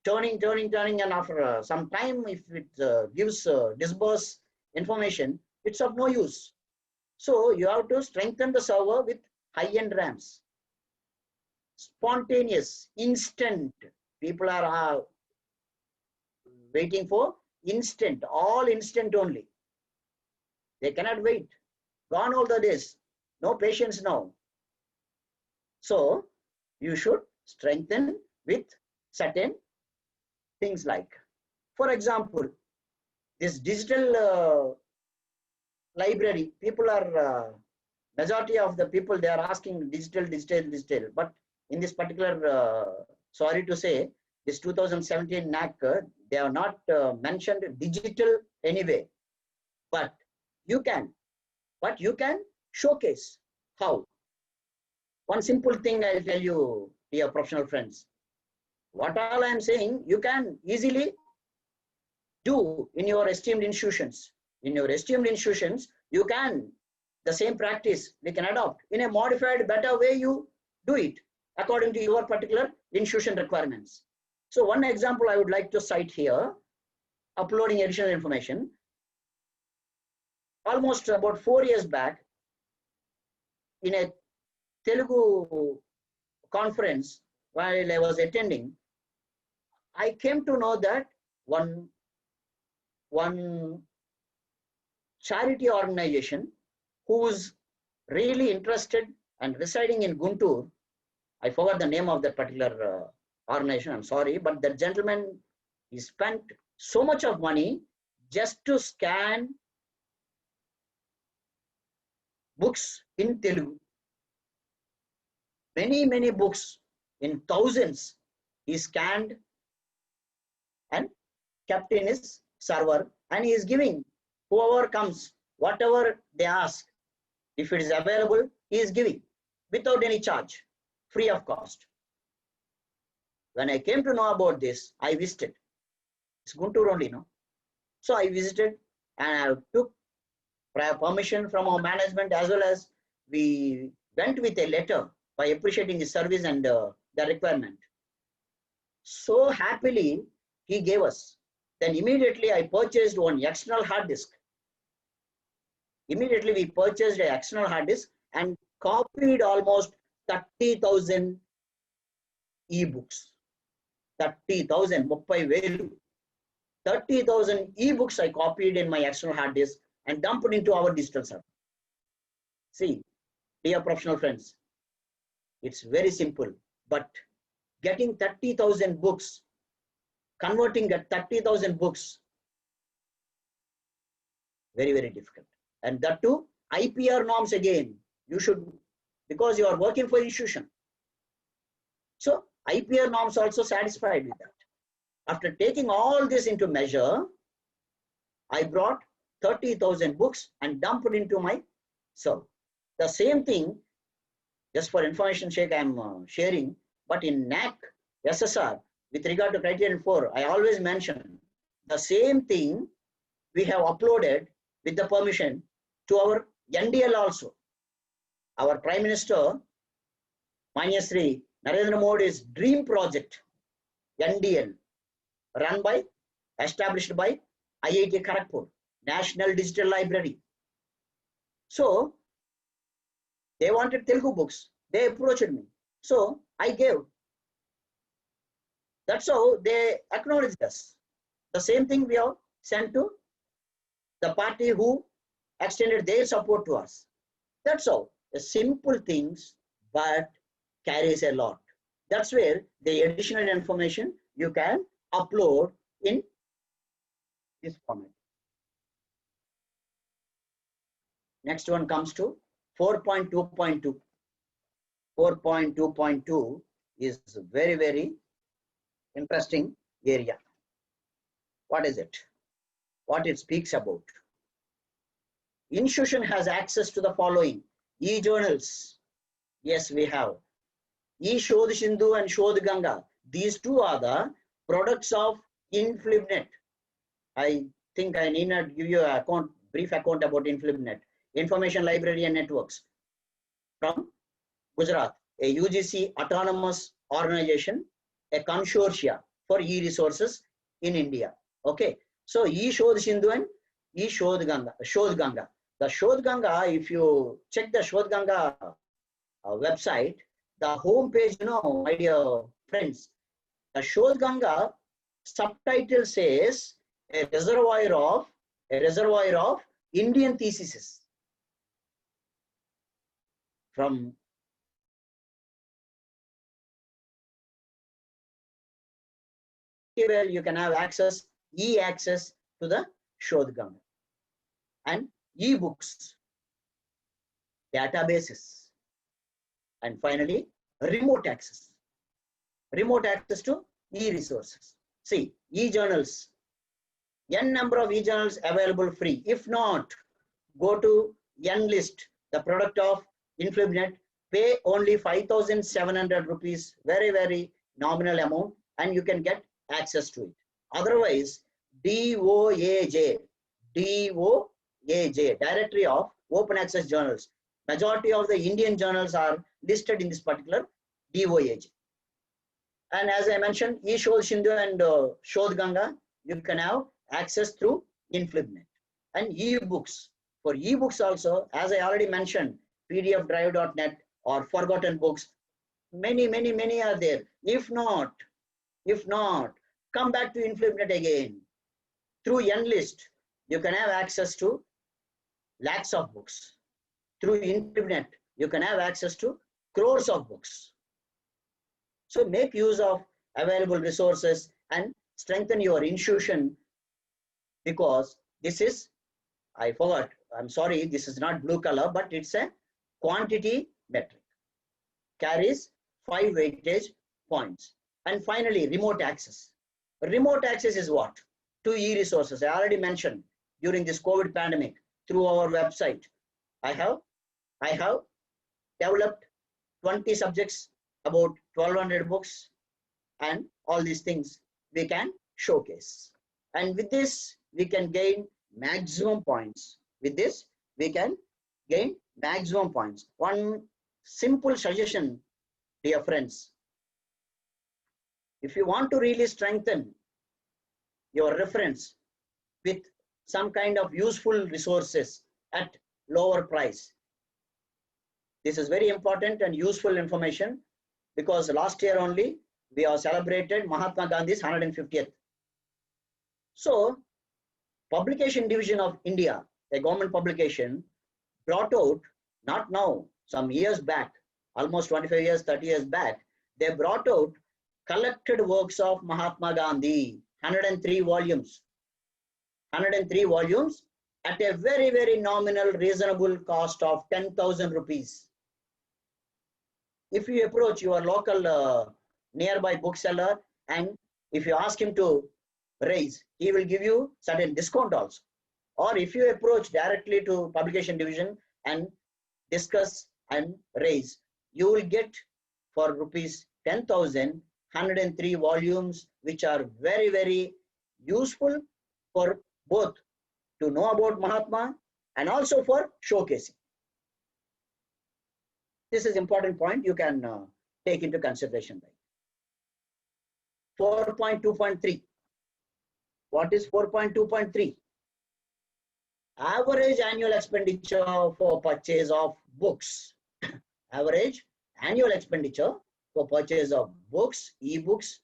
turning, and after some time, if it gives disperse information, it's of no use. So you have to strengthen the server with high-end RAMs. Spontaneous, instant. People are waiting for instant, all instant only. They cannot wait. Gone all the days. No patience now. So you should strengthen with certain things like, for example, this digital library, people are, majority of the people, they are asking digital. But in this particular, sorry to say, this 2017 NAAC, they have not mentioned digital anyway. But you can showcase how. One simple thing I'll tell you, dear professional friends. What all I am saying, you can easily do in your esteemed institutions. In your esteemed institutions, you can, the same practice we can adopt in a modified, better way. You do it according to your particular institution requirements. So one example I would like to cite here, uploading additional information. Almost about 4 years back, in a Telugu conference while I was attending, I came to know that one charity organization who's really interested and residing in Guntur, I forgot the name of that particular organization, I'm sorry, but the gentleman, he spent so much of money just to scan books in Telugu. Many books in thousands he scanned and kept in his server, and he is giving whoever comes, whatever they ask, if it is available, he is giving without any charge, free of cost. When I came to know about this, I visited. It's Guntur only, no? So I visited and I took prior permission from our management, as well as we went with a letter by appreciating his service and the requirement. So happily he gave us. Then immediately I purchased one external hard disk. Immediately we purchased an external hard disk and copied almost 30,000 e-books. 30,000, 30,000 e-books I copied in my external hard disk and dumped into our digital server. See, dear professional friends, it's very simple, but getting 30,000 books, converting that 30,000 books, very difficult. And that too, IPR norms again, you should, because you are working for institution. So IPR norms also satisfied with that. After taking all this into measure, I brought 30,000 books and dumped into my server. The same thing, just for information sake, I am sharing, but in NAAC, SSR, with regard to Criterion 4, I always mention the same thing we have uploaded with the permission to our NDL also. Our Prime Minister, Manya Shri Narendra Modi's dream project, NDL, established by IIT Kharagpur, National Digital Library. So, they wanted Telugu books. They approached me. So, I gave. That's how they acknowledged us. The same thing we have sent to the party who extended their support to us. That's all. The simple things, but carries a lot. That's where the additional information you can upload in this format. Next one comes to 4.2.2. 4.2.2 is very interesting area. What is it? What it speaks about? Institution has access to the following e-journals. Yes, we have. E-Shodh Sindhu and Shodh Ganga. These two are the products of InflibNet. I think I need not give you a brief account about InflibNet. Information Library and Networks from Gujarat, a UGC autonomous organization, a consortia for e-resources in India. Okay, so e-Shodh Sindhu and e-Shodh Ganga. Shodh Ganga. The Shodh Ganga, if you check the Shodh Ganga website, the home page, you know, my dear friends, the Shodh Ganga subtitle says a reservoir of Indian theses. From where you can have access to the Shodh Ganga and e-books, databases, and finally remote access to e-resources. See, e-journals, n number of e-journals available free. If not, go to N-list, the product of InflibNet, pay only 5,700 rupees, very nominal amount, and you can get access to it. Otherwise, DOAJ, Directory of Open Access Journals. Majority of the Indian journals are listed in this particular DOAJ. And as I mentioned, eShodh Sindhu and Shodh Ganga, you can have access through InflibNet. And ebooks. For ebooks also, as I already mentioned, pdfdrive.net or forgotten books, many are there. If not, come back to InflibNet again. Through Enlist, you can have access to lakhs of books. Through InflibNet, you can have access to crores of books. So make use of available resources and strengthen your institution, because this is, I forgot, I'm sorry, this is not blue color, but it's a quantity metric. Carries 5 weightage points. And finally, remote access. Remote access is what? To e-resources. I already mentioned during this COVID pandemic through our website. I have developed 20 subjects, about 1200 books, and all these things we can showcase. And with this, we can gain maximum points. With this, we can gain maximum points. One simple suggestion, dear friends. If you want to really strengthen your reference with some kind of useful resources at lower price, this is very important and useful information, because last year only we have celebrated Mahatma Gandhi's 150th. So, Publication Division of India, a government publication, brought out, not now, some years back, almost 25 years, 30 years back, they brought out collected works of Mahatma Gandhi, 103 volumes. 103 volumes at a very nominal, reasonable cost of 10,000 rupees. If you approach your local nearby bookseller and if you ask him to raise, he will give you certain discount also. Or if you approach directly to Publication Division and discuss and raise, you will get for rupees 10,000, 103 volumes, which are very useful for both to know about Mahatma and also for showcasing. This is important point you can take into consideration. 4.2.3. What is 4.2.3? Average annual expenditure for purchase of books. Average annual expenditure for purchase of books, e-books,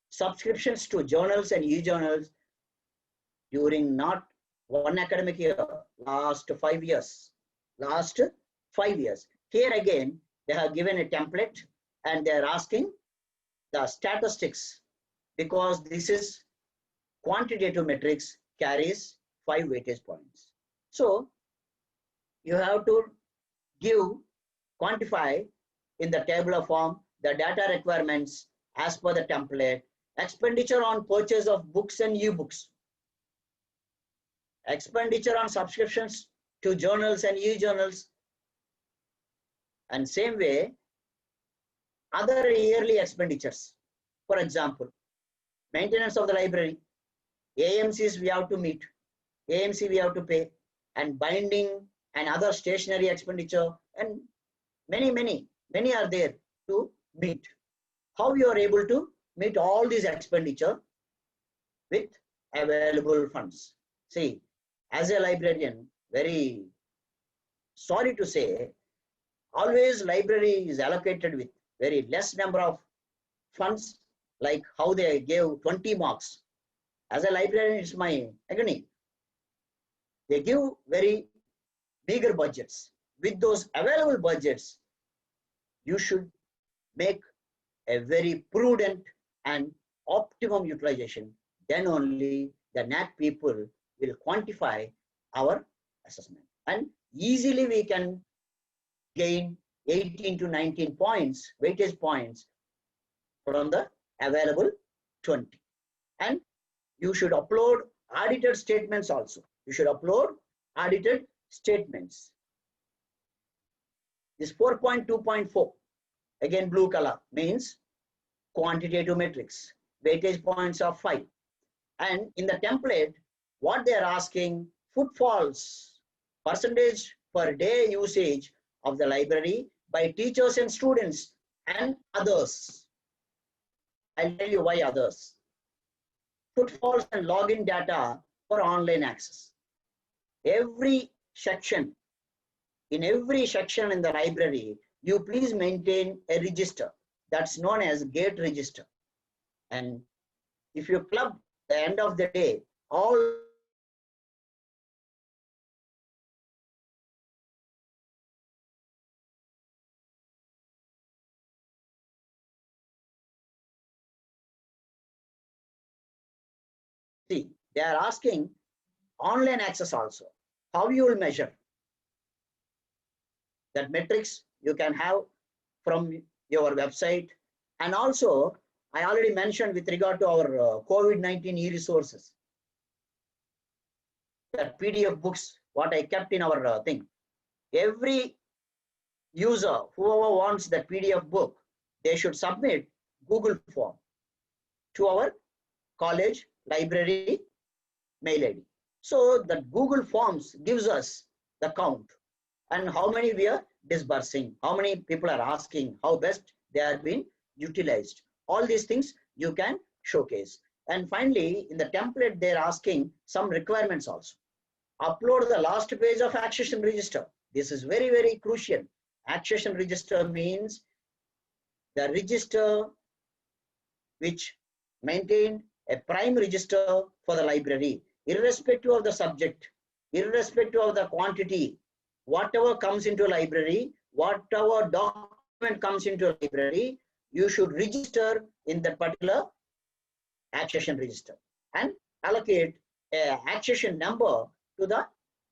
subscriptions to journals and e-journals during not one academic year, last 5 years. Last 5 years. Here again, they have given a template and they are asking the statistics, because this is quantitative metrics, carries 5 weightage points. So you have to quantify in the tabular form the data requirements as per the template, expenditure on purchase of books and e-books, expenditure on subscriptions to journals and e-journals, and same way other yearly expenditures. For example, maintenance of the library, AMCs we have to meet, AMC we have to pay, and binding and other stationery expenditure, and many are there to meet. How you are able to meet all these expenditure with available funds? See, as a librarian, very sorry to say, always library is allocated with very less number of funds, like how they gave 20 marks. As a librarian, it's my agony. They give very bigger budgets. With those available budgets, you should make a very prudent and optimum utilization. Then only the NAAC people will quantify our assessment. And easily we can gain 18 to 19 points, weightage points from the available 20. And you should upload audited statements also. You should upload audited statements. This 4.2.4, again blue color, means quantitative metrics. weightage points of 5. And in the template, what they are asking, footfalls, percentage per day usage of the library by teachers and students and others. I'll tell you why others. Footfalls and login data for online access. Every section, in every section in the library, you please maintain a register that's known as gate register. And if you club the end of the day, all see, they are asking online access also. How you will measure that metrics you can have from your website. And also, I already mentioned with regard to our COVID-19 e-resources, that PDF books, what I kept in our thing. Every user, whoever wants that PDF book, they should submit Google form to our college library mail ID. So that Google Forms gives us the count and how many we are disbursing, how many people are asking, how best they are being utilized. All these things you can showcase. And finally, in the template, they're asking some requirements also. Upload the last page of accession register. This is very, very crucial. Accession register means the register which maintained a prime register for the library, irrespective of the subject, irrespective of the quantity, whatever comes into a library, whatever document comes into a library, you should register in that particular accession register and allocate a accession number to the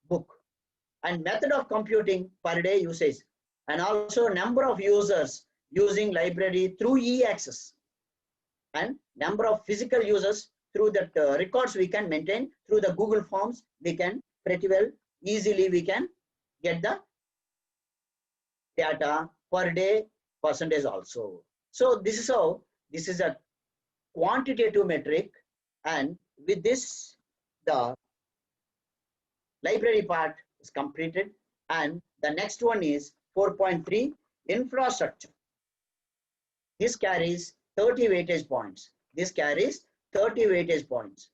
book. And method of computing per day usage, and also number of users using library through e-access, and number of physical users through that records we can maintain through the Google Forms. We can pretty well easily we can get the data per day percentage also. So this is how, this is a quantitative metric, and with this the library part is completed. And the next one is 4.3 infrastructure. This carries 30 weightage points. This carries 30 weightage points.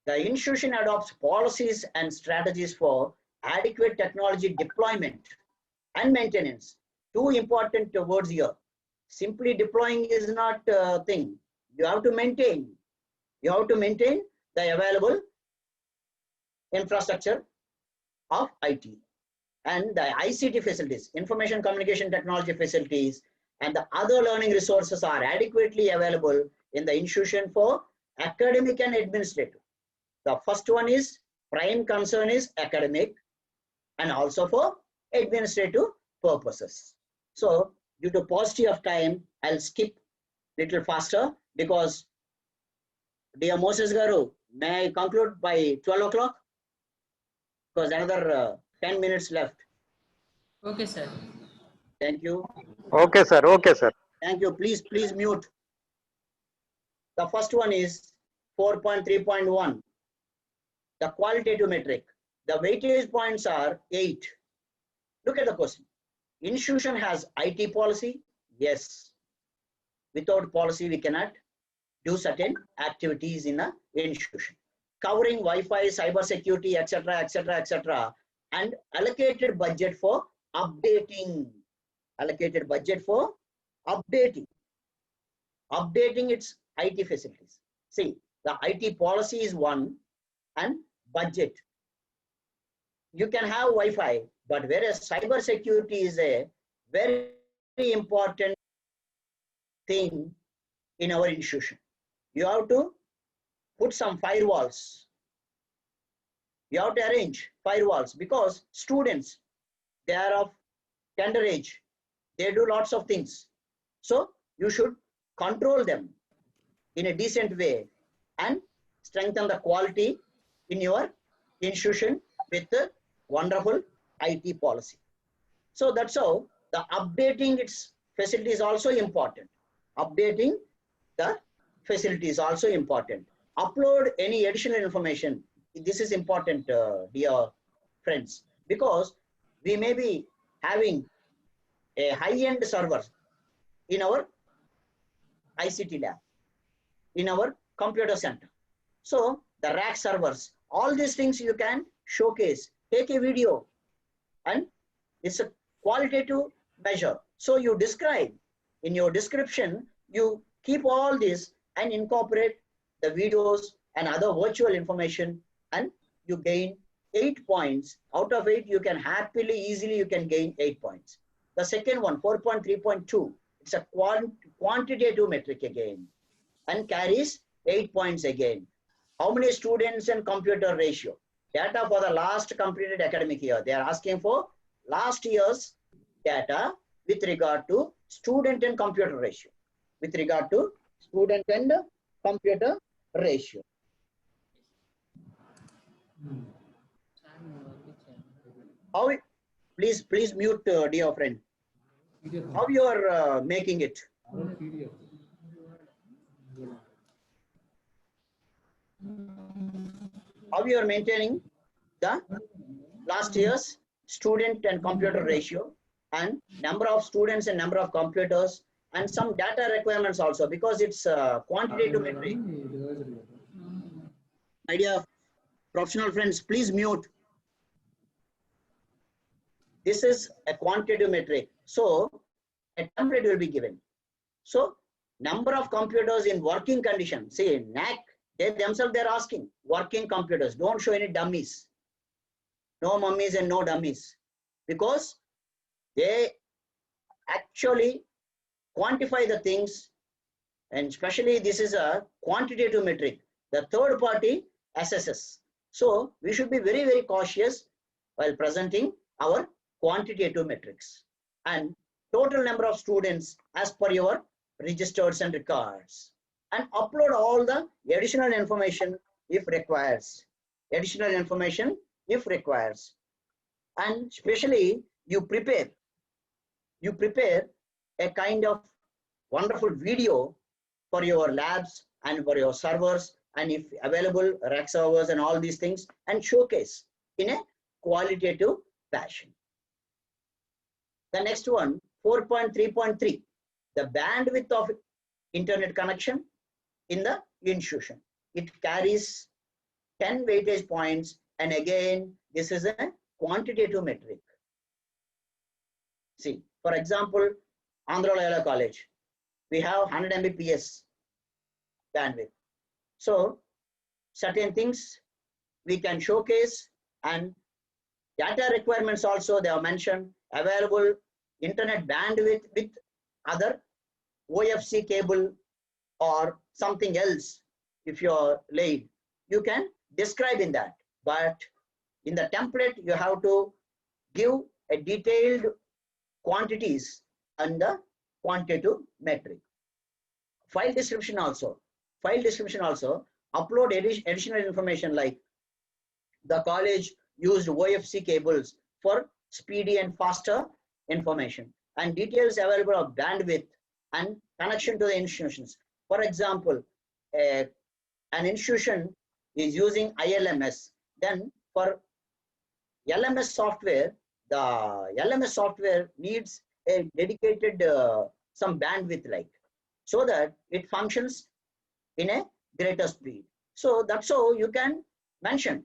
The institution adopts policies and strategies for adequate technology deployment and maintenance. Two important words here. Simply deploying is not a thing. You have to maintain. You have to maintain the available infrastructure of IT and the ICT facilities, information communication technology facilities, and the other learning resources are adequately available in the institution for academic and administrative. The first one is prime concern is academic and also for administrative purposes. So due to paucity of time, I'll skip little faster because dear Moses Garu, may I conclude by 12 o'clock? Because another 10 minutes left. Okay, sir. Thank you. Okay, sir. Okay, sir. Thank you. Please mute. The first one is 4.3.1. The qualitative metric. The weightage points are 8. Look at the question. Institution has IT policy? Yes. Without policy, we cannot do certain activities in an institution. Covering Wi-Fi, cyber security, etc., etc., etc., and allocated budget for updating. Allocated budget for updating. Updating its IT facilities. See, the IT policy is one, and budget. You can have Wi-Fi, but whereas cyber security is a very important thing in our institution. You have to put some firewalls. You have to arrange firewalls because students, they are of tender age. They do lots of things. So you should control them in a decent way and strengthen the quality in your institution with a wonderful IT policy. So that's how the updating its facility is also important. Updating the facility is also important. Upload any additional information. This is important, dear friends, because we may be having a high-end server in our ICT lab, in our computer center. So the rack servers, all these things you can showcase, take a video, and it's a qualitative measure. So you describe in your description, you keep all this and incorporate the videos and other virtual information, and you gain 8 points. Out of 8, you can happily, easily, you can gain 8 points. The second one, 4.3.2, it's a quantitative metric again and carries 8 points again. How many students and computer ratio? Data for the last completed academic year. They are asking for last year's data with regard to student and computer ratio. With regard to student and computer ratio. How? Please mute, dear friend. How you are making it? How you are maintaining the last year's student and computer ratio and number of students and number of computers and some data requirements also, because it's quantitative metric. My dear professional friends, please mute. This is a quantitative metric. So a template will be given. So number of computers in working condition. See, NAAC, they themselves, they're asking working computers. Don't show any dummies. No mummies and no dummies. Because they actually quantify the things, and especially this is a quantitative metric. The third party assesses. So we should be very, very cautious while presenting our quantitative metrics. And total number of students as per your registers and records. And upload all the additional information if requires. Additional information if requires. And especially you prepare a kind of wonderful video for your labs and for your servers, and if available, rack servers and all these things, and showcase in a qualitative fashion. The next one, 4.3.3, the bandwidth of internet connection in the institution. It carries 10 weightage points, and again, this is a quantitative metric. See, for example, Andhra Loyola College, we have 100 Mbps bandwidth. So, certain things we can showcase, and data requirements also they are mentioned, available internet bandwidth with other OFC cable or something else. If you're laid, you can describe in that, but in the template you have to give a detailed quantities and the quantitative metric. File description also upload additional information like the college used OFC cables for speedy and faster information, and details available of bandwidth and connection to the institutions. For example, an institution is using ILMS, then for LMS software, the LMS software needs a dedicated some bandwidth like, so that it functions in a greater speed. So that's how you can mention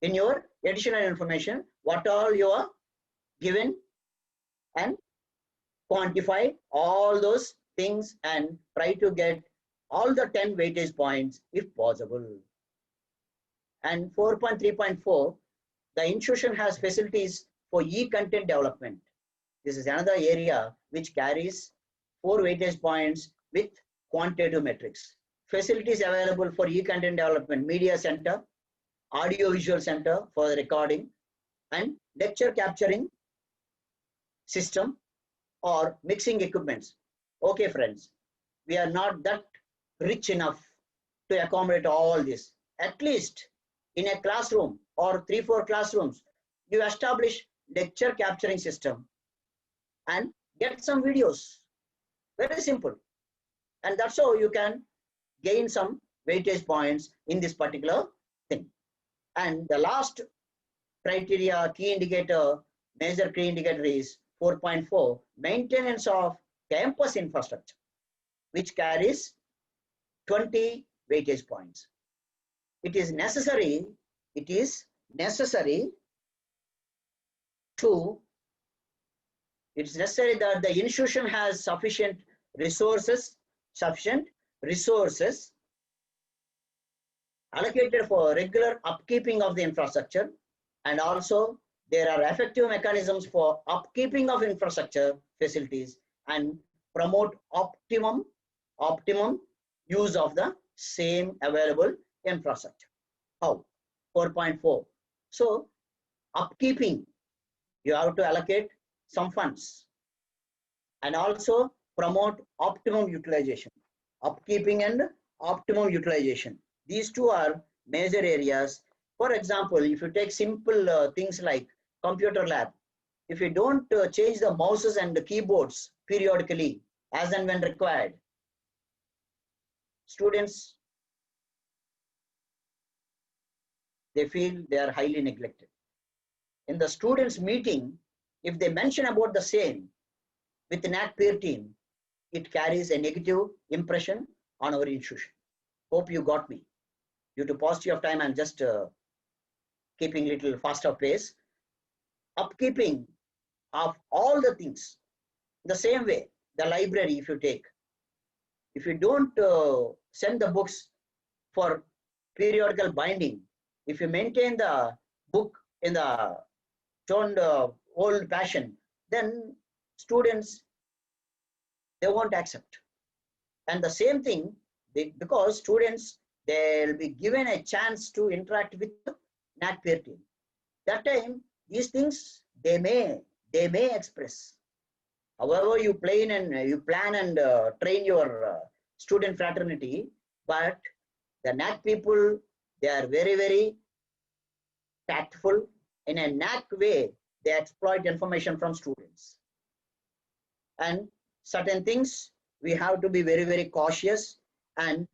in your additional information what all you are given and quantify all those things and try to get all the 10 weightage points if possible. And 4.3.4, the institution has facilities for e-content development. This is another area which carries 4 weightage points with quantitative metrics. Facilities available for e-content development, media center, audio visual center for the recording, and lecture capturing system or mixing equipments. Okay, friends, we are not that rich enough to accommodate all this. At least in a classroom or 3-4 classrooms, you establish lecture capturing system and get some videos. Very simple. And that's how you can gain some weightage points in this particular thing. And the last criteria, key indicator, major key indicator is 4.4, maintenance of campus infrastructure, which carries 20 weightage points. It is necessary that the institution has sufficient resources allocated for regular upkeeping of the infrastructure, and also there are effective mechanisms for upkeeping of infrastructure facilities and promote optimum use of the same available infrastructure. How? 4.4. So upkeeping, you have to allocate some funds, and also promote optimum utilization. Upkeeping and optimum utilization. These two are major areas. For example, if you take simple things like computer lab, if you don't change the mouses and the keyboards periodically as and when required, students, they feel they are highly neglected. In the students meeting, if they mention about the same with the NAAC peer team, it carries a negative impression on our institution. Hope you got me. Due to paucity of time, I'm just keeping little faster pace. Upkeeping of all the things, the same way, the library, if you take, if you don't send the books for periodical binding, if you maintain the book in the turned old fashion, then students, they won't accept. And the same thing, because students, they'll be given a chance to interact with the NAAC peer team. That time, these things, they may express. However, you plan and train your student fraternity, but the NAAC people, they are very, very tactful. In a NAAC way, they exploit information from students. And certain things, we have to be very, very cautious, and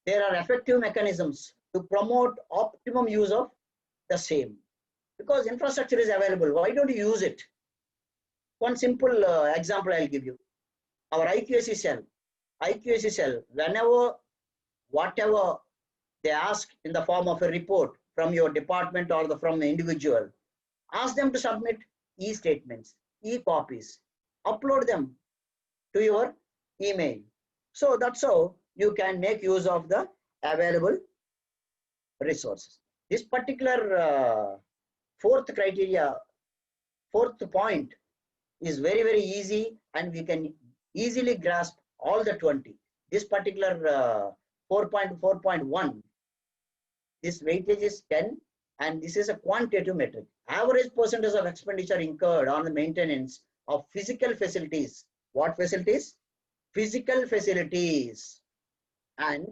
there are effective mechanisms to promote optimum use of the same. Because infrastructure is available, why don't you use it? One simple example I'll give you. Our IQAC cell, whenever, whatever they ask in the form of a report from your department or from the individual, ask them to submit e-statements, e-copies, upload them to your email. So that's how you can make use of the available resources. This particular fourth point is very, very easy, and we can easily grasp all the 20. This particular 4.4.1, this weightage is 10, and this is a quantitative metric. Average percentage of expenditure incurred on the maintenance of physical facilities. What facilities? Physical facilities and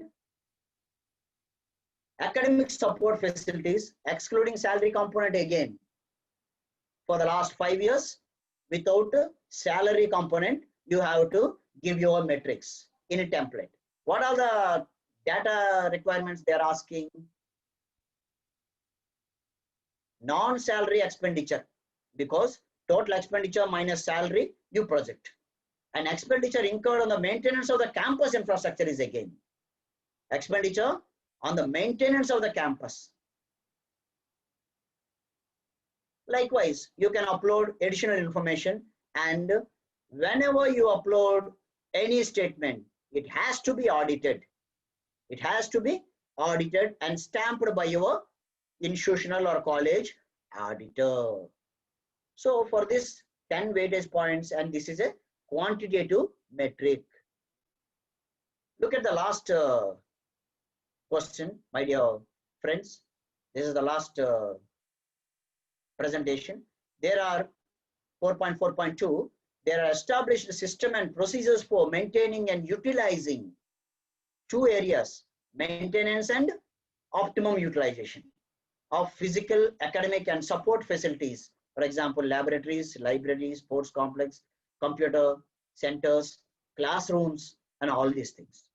academic support facilities, excluding salary component again. For the last 5 years, without salary component, you have to give your metrics in a template. What are the data requirements they are asking? Non-salary expenditure, because total expenditure minus salary, you project. And expenditure incurred on the maintenance of the campus infrastructure is again expenditure on the maintenance of the campus. Likewise, you can upload additional information, and whenever you upload any statement, it has to be audited. It has to be audited and stamped by your institutional or college auditor. So for this 10 weightage points, and this is a quantitative metric. Look at the last question, my dear friends. This is the last presentation. There are 4.4.2. There are established system and procedures for maintaining and utilizing two areas, maintenance and optimum utilization of physical, academic and support facilities. For example, laboratories, libraries, sports complex, computer centers, classrooms, and all these things.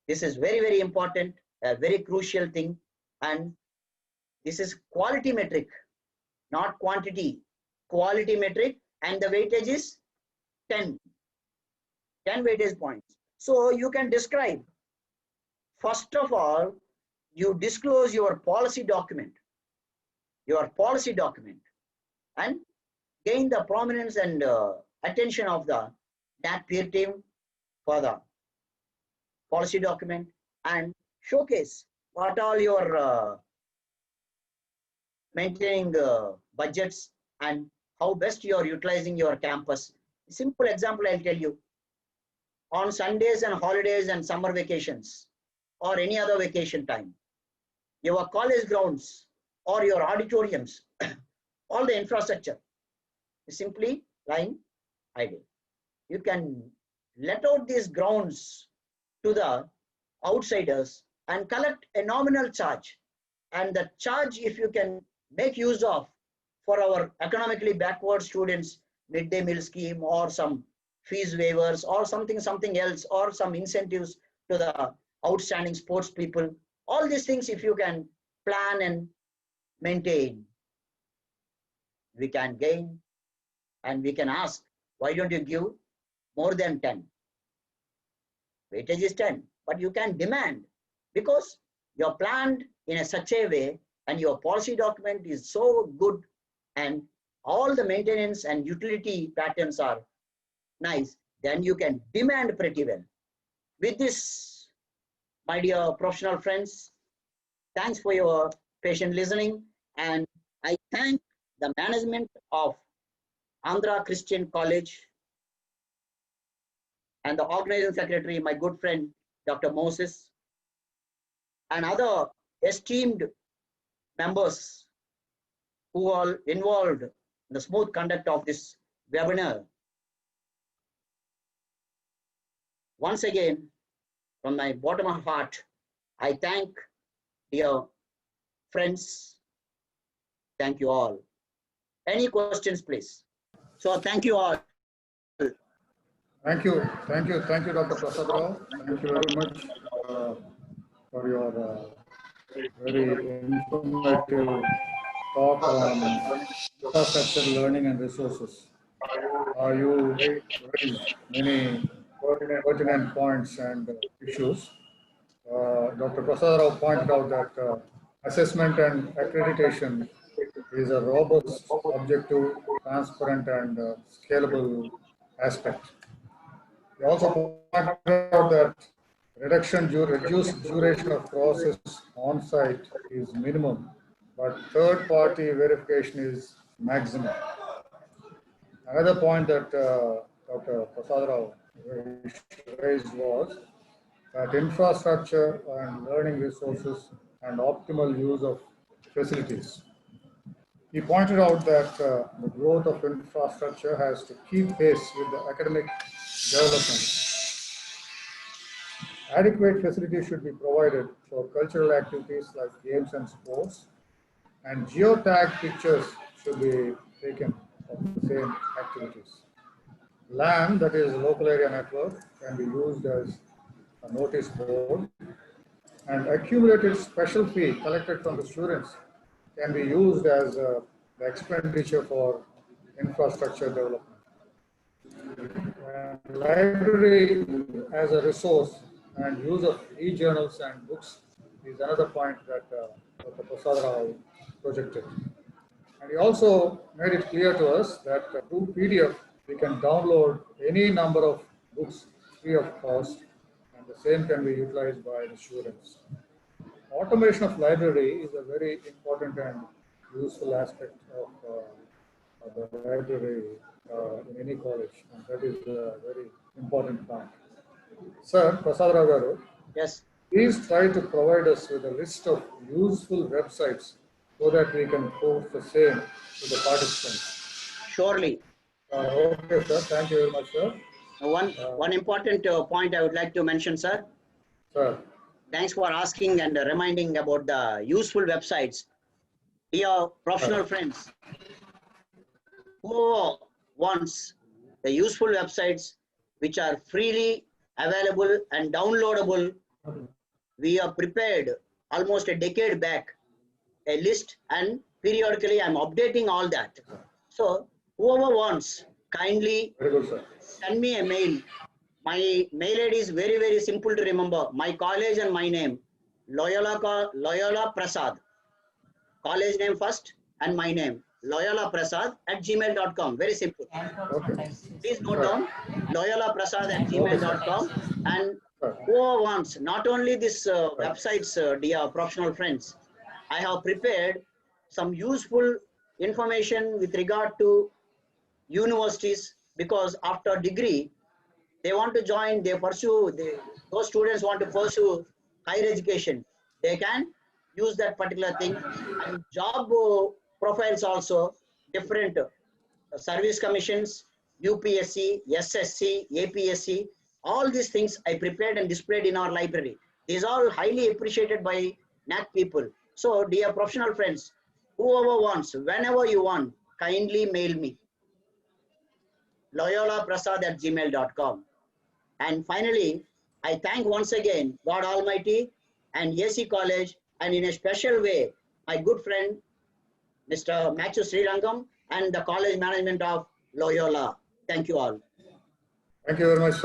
This is very, very important, a very crucial thing. And this is quality metric, not quantity, quality metric. And the weightage is 10 weightage points. So you can describe, first of all, you disclose your policy document, and gain the prominence and attention of the NAAC peer team for the policy document, and showcase what all your maintaining budgets and how best you are utilizing your campus. Simple example I'll tell you. On Sundays and holidays and summer vacations or any other vacation time, your college grounds or your auditoriums, all the infrastructure is simply lying idle. You can let out these grounds to the outsiders and collect a nominal charge. And the charge, if you can make use of for our economically backward students, midday meal scheme or some fees waivers or something else, or some incentives to the outstanding sports people, all these things, if you can plan and maintain, we can gain. And we can ask, why don't you give more than 10? Weightage is 10, but you can demand, because you're planned in such a way and your policy document is so good and all the maintenance and utility patterns are nice, then you can demand pretty well. With this, my dear professional friends, thanks for your patient listening, and I thank the management of Andhra Christian College and the organizing secretary, my good friend, Dr. Moses, and other esteemed members who are involved in the smooth conduct of this webinar. Once again, from my bottom of heart, I thank dear friends. Thank you all. Any questions, please? So thank you all. Thank you, Dr. Prasad Rao. Thank you very much for your very informative talk on infrastructure, learning, and resources. You raised many pertinent points and issues. Dr. Prasad Rao pointed out that assessment and accreditation is a robust, objective, transparent, and scalable aspect. He also pointed out that reduced duration of process on-site is minimum, but third-party verification is maximum. Another point that Dr. Prasad Rao raised was that infrastructure and learning resources and optimal use of facilities. He pointed out that the growth of infrastructure has to keep pace with the academic development. Adequate facilities should be provided for cultural activities like games and sports, and geotag pictures should be taken of the same activities. LAN, that is local area network, can be used as a notice board, and accumulated special fee collected from the students can be used as the expenditure for infrastructure development. And library as a resource and use of e-journals and books is another point that Dr. Prasad Rao projected. And he also made it clear to us that through PDF, we can download any number of books free of cost, and the same can be utilized by the students. Automation of library is a very important and useful aspect of the library in any college, and that is a very important point. Sir, Prasad Rao garu, Yes. please try to provide us with a list of useful websites so that we can post the same to the participants. Surely. Okay, sir. Thank you very much, sir. One important point I would like to mention, sir. Sir. Thanks for asking and reminding about the useful websites. Dear professional friends, who wants the useful websites which are freely available and downloadable. We are prepared almost a decade back a list, and periodically I'm updating all that. So whoever wants, kindly Very good, sir. send me a mail. My mail ID is very, very simple to remember. My college and my name, Loyola Prasad. College name first and my name, loyolaprasad@gmail.com. Very simple. Okay. Please note down loyolaprasad@gmail.com. And whoever wants, not only this websites, dear professional friends, I have prepared some useful information with regard to universities, because after degree, they want to join, they pursue, those students want to pursue higher education. They can use that particular thing. And job profiles also, different service commissions, UPSC, SSC, APSC, all these things I prepared and displayed in our library. These are highly appreciated by NAAC people. So dear professional friends, whoever wants, whenever you want, kindly mail me, loyolaprasad@gmail.com. And finally, I thank once again God Almighty and AC College, and in a special way, my good friend, Mr. Matthew Srirangam, and the college management of Loyola. Thank you all. Thank you very much, sir.